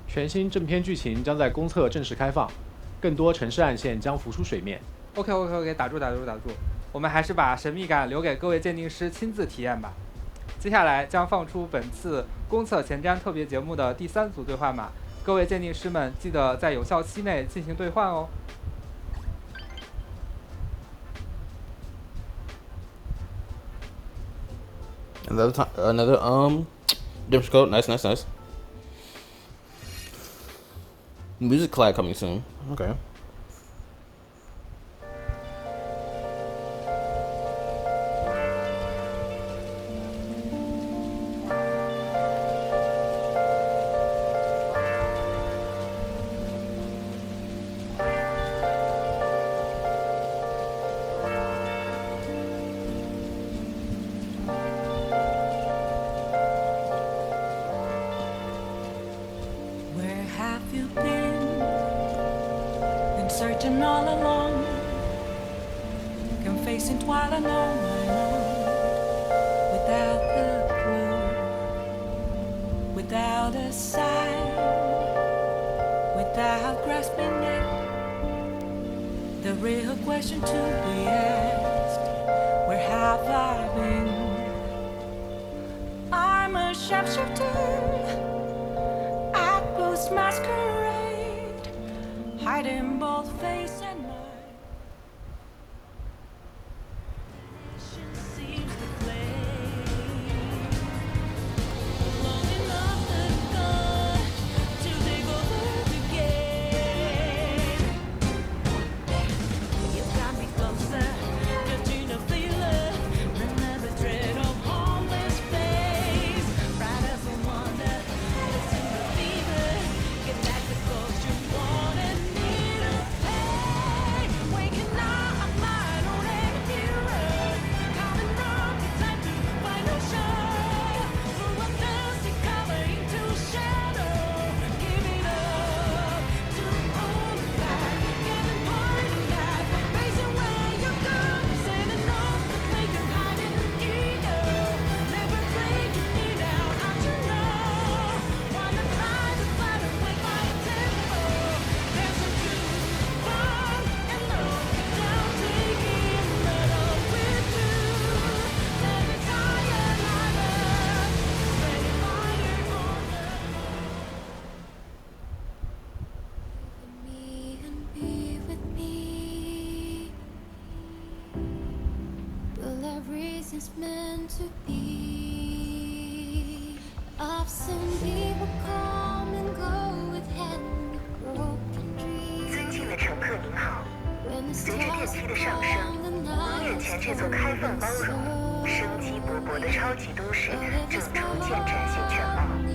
全新正片剧情将在公测正式开放，更多城市暗线将浮出水面。OK，打住，我们还是把神秘感留给各位鉴定师亲自体验吧。接下来将放出本次公测前瞻特别节目的第3组兑换码，各位鉴定师们记得在有效期内进行兑换哦。Another redemption code. Nice. Music collab coming soon. Okay. Where have you been searching all along, confessing while alone, without the clue, without a sign, without grasping it. The real question to be asked: where have I been? I'm a sharpshooter. Masquerade, hiding both face and mind. Seems to play long enough to take over the game. You got me closer, catching a feeler. Remember dread of harmless face, right as a wonder. Listen to fever. Get back the ghost you want and need a pay. Waking up my own hero. Coming wrong, it's time to find a show. Through a dusty color into shadow. Give it up to all the back. Getting part of that. Facing where you go. Sending off the make you hide in the ego. Never played you need out, out to know. Wanna try to fight away my tempo. There's a truth, fun, and love. Don't take it, but up with you. Never tired, neither. Ready, fire on me and be with me. Well, everything's meant to be. I've seen people come and go with hand broken dreams. 尊敬的乘客您好，随着电梯的上升，您眼前这座开放包容、生机勃勃的超级都市正逐渐展现全貌。您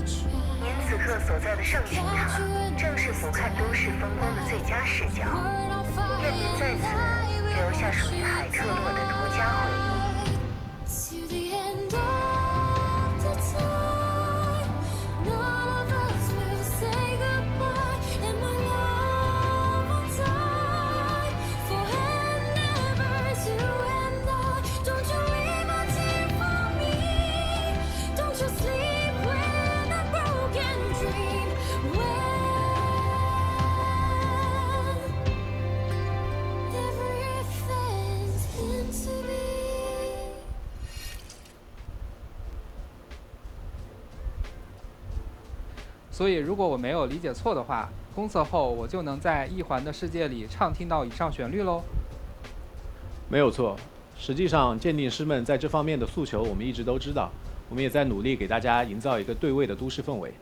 此刻所在的圣心塔，正是俯瞰都市风光的最佳视角。愿您在此留下属于海特洛的独家回忆。 To the end of the time, none of us will say goodbye, and my love will die forever. You and I. 所以如果我没有理解错的话，公测后我就能在一环的世界里畅听到以上旋律喽。没有错，实际上鉴定师们在这方面的诉求我们一直都知道，我们也在努力给大家营造一个对位的都市氛围。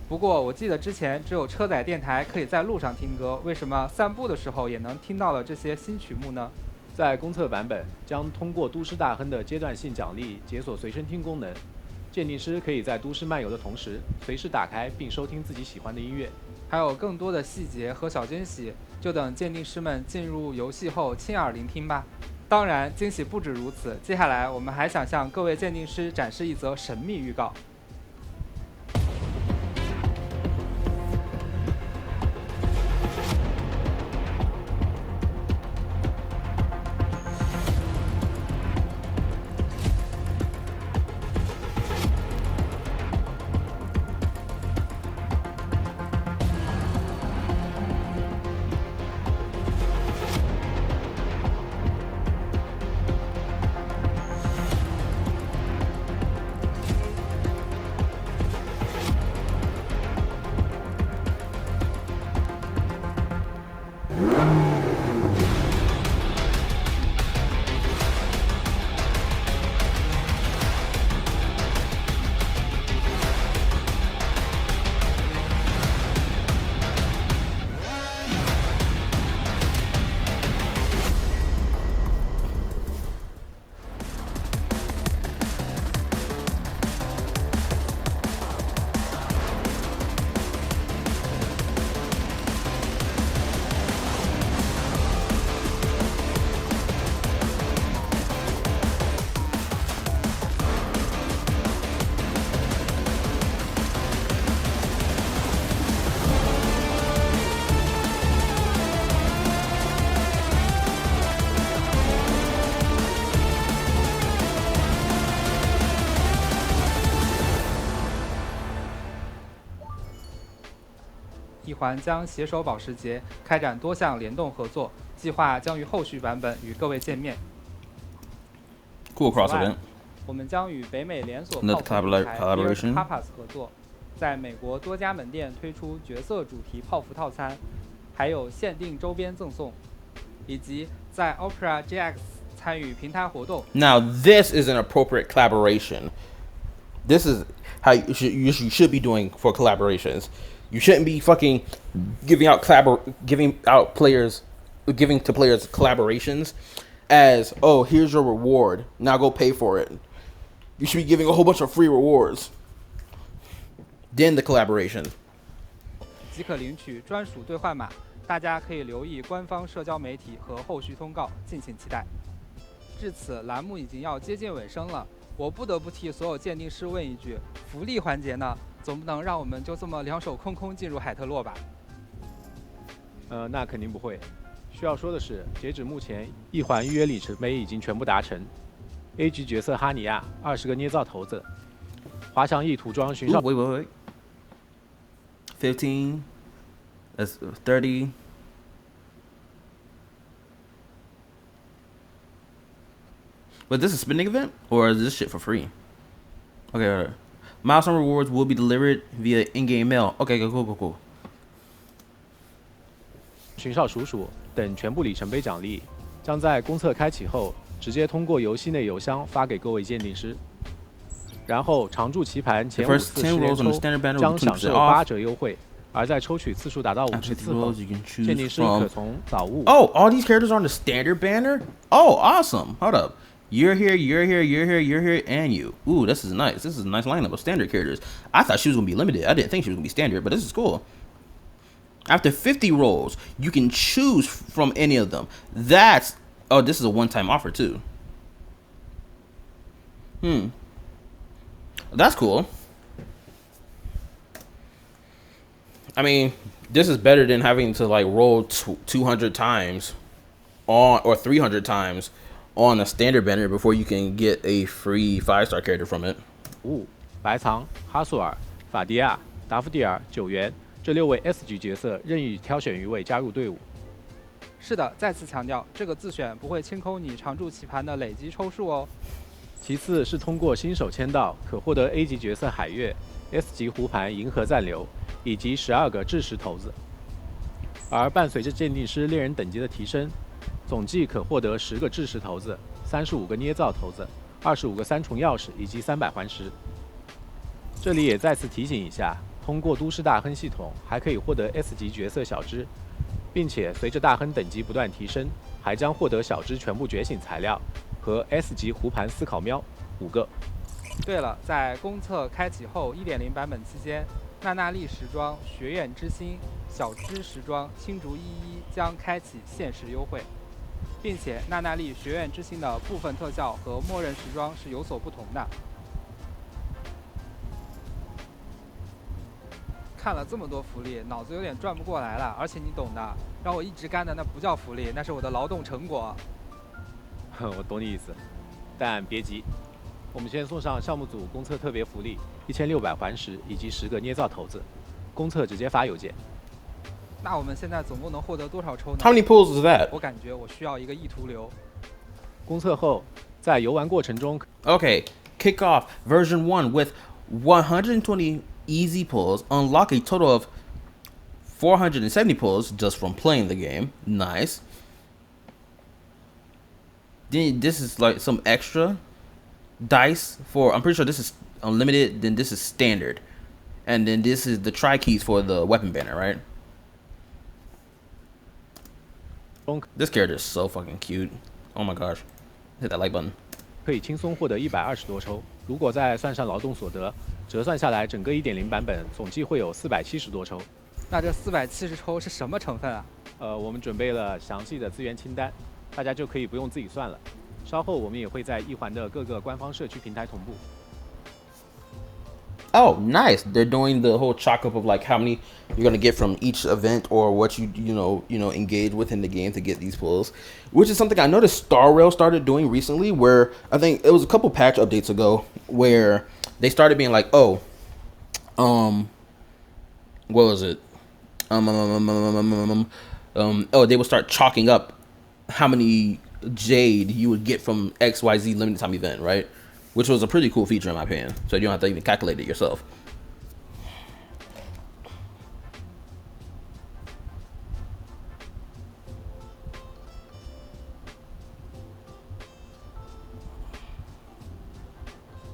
不过我记得之前只有车载电台可以在路上听歌，为什么散步的时候也能听到了这些新曲目呢？在公测版本将通过都市大亨的阶段性奖励解锁随身听功能，鉴定师可以在都市漫游的同时随时打开并收听自己喜欢的音乐。还有更多的细节和小惊喜，就等鉴定师们进入游戏后亲耳聆听吧。当然，惊喜不止如此，接下来我们还想向各位鉴定师展示一则神秘预告。一环将携手保时捷开展多项联动合作，计划将于后续版本与各位见面。Cool cross 此外 event. 我们将与北美连锁 Another 泡芙品牌 collaboration. Kapas 合作，在美国多家门店推出角色主题泡芙套餐，还有限定周边赠送，以及在 Opera GX 参与平台活动。Now this is an appropriate collaboration. This is how you should be doing for collaborations. You shouldn't be fucking giving to players collaborations as, oh, here's your reward, now go pay for it. You should be giving a whole bunch of free rewards. Then the collaboration. 即可领取专属兑换码，大家可以留意官方社交媒体和后续通告，敬请期待。至此，栏目已经要接近尾声了，我不得不替所有鉴定师问一句：福利环节呢？总不能让我们就这么两手空空进入海特洛吧？那肯定不会。需要说的是，截止目前，一环预约里程碑已经全部达成。A 级角色哈尼亚20个捏造头子，滑翔翼涂装巡哨。Wait. 15. That's 30. But this is a spending event, or is this shit for free? Okay. Milestone rewards will be delivered via in-game mail. Okay, cool. 巡哨叔叔等全部里程碑奖励，将在公测开启后直接通过游戏内邮箱发给各位鉴定师。然后常驻棋盘前5次十连抽将享受8折优惠，而在抽取次数达到50次后，鉴定师可从早物。Oh, all these characters are on the standard banner? Oh, awesome. Hold up. You're here, and you. Ooh, this is nice. This is a nice lineup of standard characters. I thought she was going to be limited. I didn't think she was going to be standard, but this is cool. After 50 rolls, you can choose from any of them. Oh, this is a one-time offer, too. That's cool. I mean, this is better than having to, like, roll 200 times or 300 times on a standard banner before you can get a free 5-star character from it. 白藏、哈索尔、法迪亚、达芙蒂尔、9元这6位 S 级角色任意挑选一位加入队伍。是的，再次强调，这个自选不会清空你常驻棋盘的累积抽数哦。其次是通过新手签到可获得 A 级角色海月， S 级弧盘银河暂流以及12个智石头子。而伴随着鉴定师猎人等级的提升，总计可获得10个智石头子、35个捏造头子、25个3重钥匙以及300环石。这里也再次提醒一下，通过都市大亨系统还可以获得 S 级角色小枝，并且随着大亨等级不断提升，还将获得小枝全部觉醒材料和 S 级弧盘思考喵5个。对了，在公测开启后 1.0 版本期间，娜娜丽时装、学院之星、小枝时装、青竹11将开启限时优惠，并且娜娜丽学院之星的部分特效和默认时装是有所不同的。看了这么多福利，脑子有点转不过来了。而且你懂的，让我一直干的那不叫福利，那是我的劳动成果。我懂你意思，但别急，我们先送上项目组公测特别福利1600环石以及10个捏造头子，公测直接发邮件。那我们现在总共能获得多少抽呢 How many pulls is that? 我感觉我需要一个意图流。公测后，在游玩过程中 Okay, kick off version 1 with 120 easy pulls, unlock a total of 470 pulls just from playing the game. Nice. Then this is like some extra dice for, I'm pretty sure this is unlimited, then this is standard. And then this is the tri keys for the weapon banner, right? This character is so fucking cute. Oh my gosh. Hit that like button. 可以轻松获得120多抽，如果再算上劳动所得，折算下来整个 1.0 版本总计会有470多抽。那这470抽是什么成分啊？我们准备了详细的资源清单，大家就可以不用自己算了。稍后我们也会在一环的各个官方社区平台同步。Oh, nice. They're doing the whole chalk up of like how many you're gonna get from each event or what you engage within the game to get these pulls, which is something I noticed Star Rail started doing recently. Where I think it was a couple patch updates ago where they started being like, oh, what was it? Oh, they would start chalking up how many jade you would get from XYZ limited time event, right? Which was a pretty cool feature in my opinion. So you don't have to even calculate it yourself.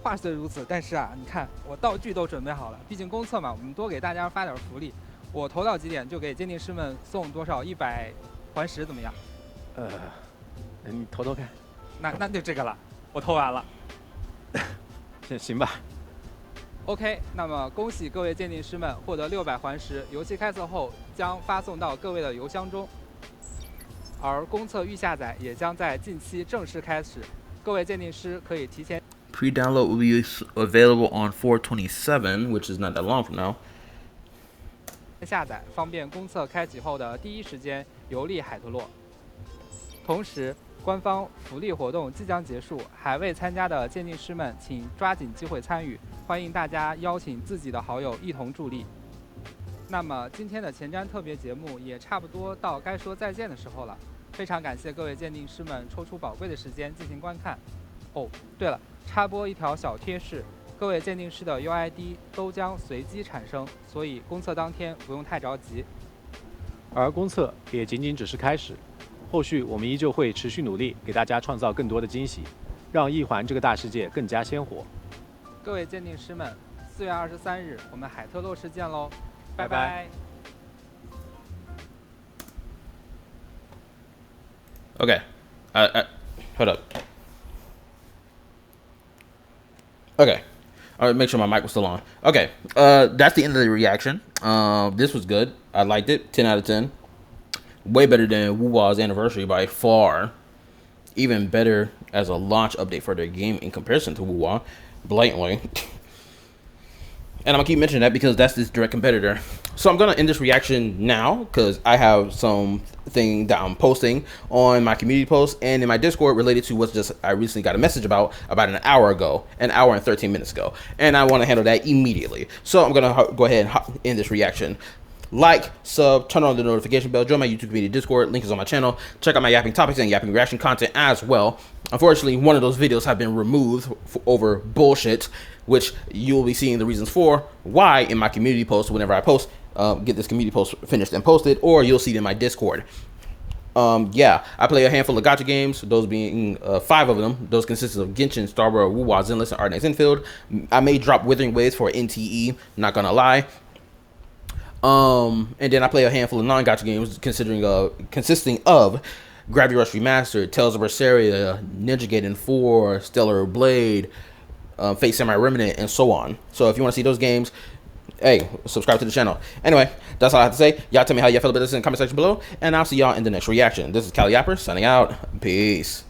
"话虽如此，但是啊，你看我道具都准备好了，毕竟公测嘛，我们多给大家发点福利。我投到几点就给鉴定师们送多少100环石，怎么样？你投投看。那就这个了，我投完了。行吧。OK， 那么恭喜各位鉴定师们获得600环石，游戏开测后将发送到各位的邮箱中，而公测预下载也将在近期正式开始，各位鉴定师可以提前。Pre-download will be available on 4/27, which is not that long from now. 下载，方便公测开启后的第一时间游历海特洛。同时，官方福利活动即将结束，还未参加的鉴定师们请抓紧机会参与，欢迎大家邀请自己的好友一同助力。那么今天的前瞻特别节目也差不多到该说再见的时候了，非常感谢各位鉴定师们抽出宝贵的时间进行观看。哦，对了，插播一条小贴士，各位鉴定师的 UID 都将随机产生，所以公测当天不用太着急。而公测也仅仅只是开始，后续我们依旧会持续努力，给大家创造更多的惊喜，让一环这个大世界更加鲜活。各位鉴定师们，4月23日我们海特洛市见喽，拜拜拜。Okay, hold up. Okay, all right. Make sure my mic was still on. Okay, that's the end of the reaction. This was good. I liked it. 10 out of 10. Way better than Wuwa's anniversary by far. Even better as a launch update for their game in comparison to Wuwa, blatantly. And I'm gonna keep mentioning that because that's this direct competitor. So I'm gonna end this reaction now because I have something that I'm posting on my community post and in my Discord related to what's just I recently got a message about an hour ago, an hour and 13 minutes ago, and I want to handle that immediately. So I'm gonna go ahead and end this reaction. like, sub, turn on the notification bell, join my YouTube community Discord. Link is on my channel. Check out my yapping topics and yapping reaction content as well. Unfortunately, one of those videos have been removed over bullshit, which you will be seeing the reasons for why in my community post whenever I post. Get this community post finished and posted, or you'll see it in my Discord. Yeah, I play a handful of gacha games, those being 5 of them. Those consist of Genshin, Star Wars, Wu-Wa, Zenless, and Art Next Infield. I may drop Withering Waves for NTE, not gonna lie. And then I play a handful of non-gacha games consisting of Gravity Rush Remastered, Tales of Berseria, Ninja Gaiden 4, Stellar Blade, Fate Samurai Remnant, and so on. So if you want to see those games, hey, subscribe to the channel. Anyway, that's all I have to say. Y'all tell me how y'all feel about this in the comment section below, and I'll see y'all in the next reaction. This is KallaTheYapper signing out. Peace.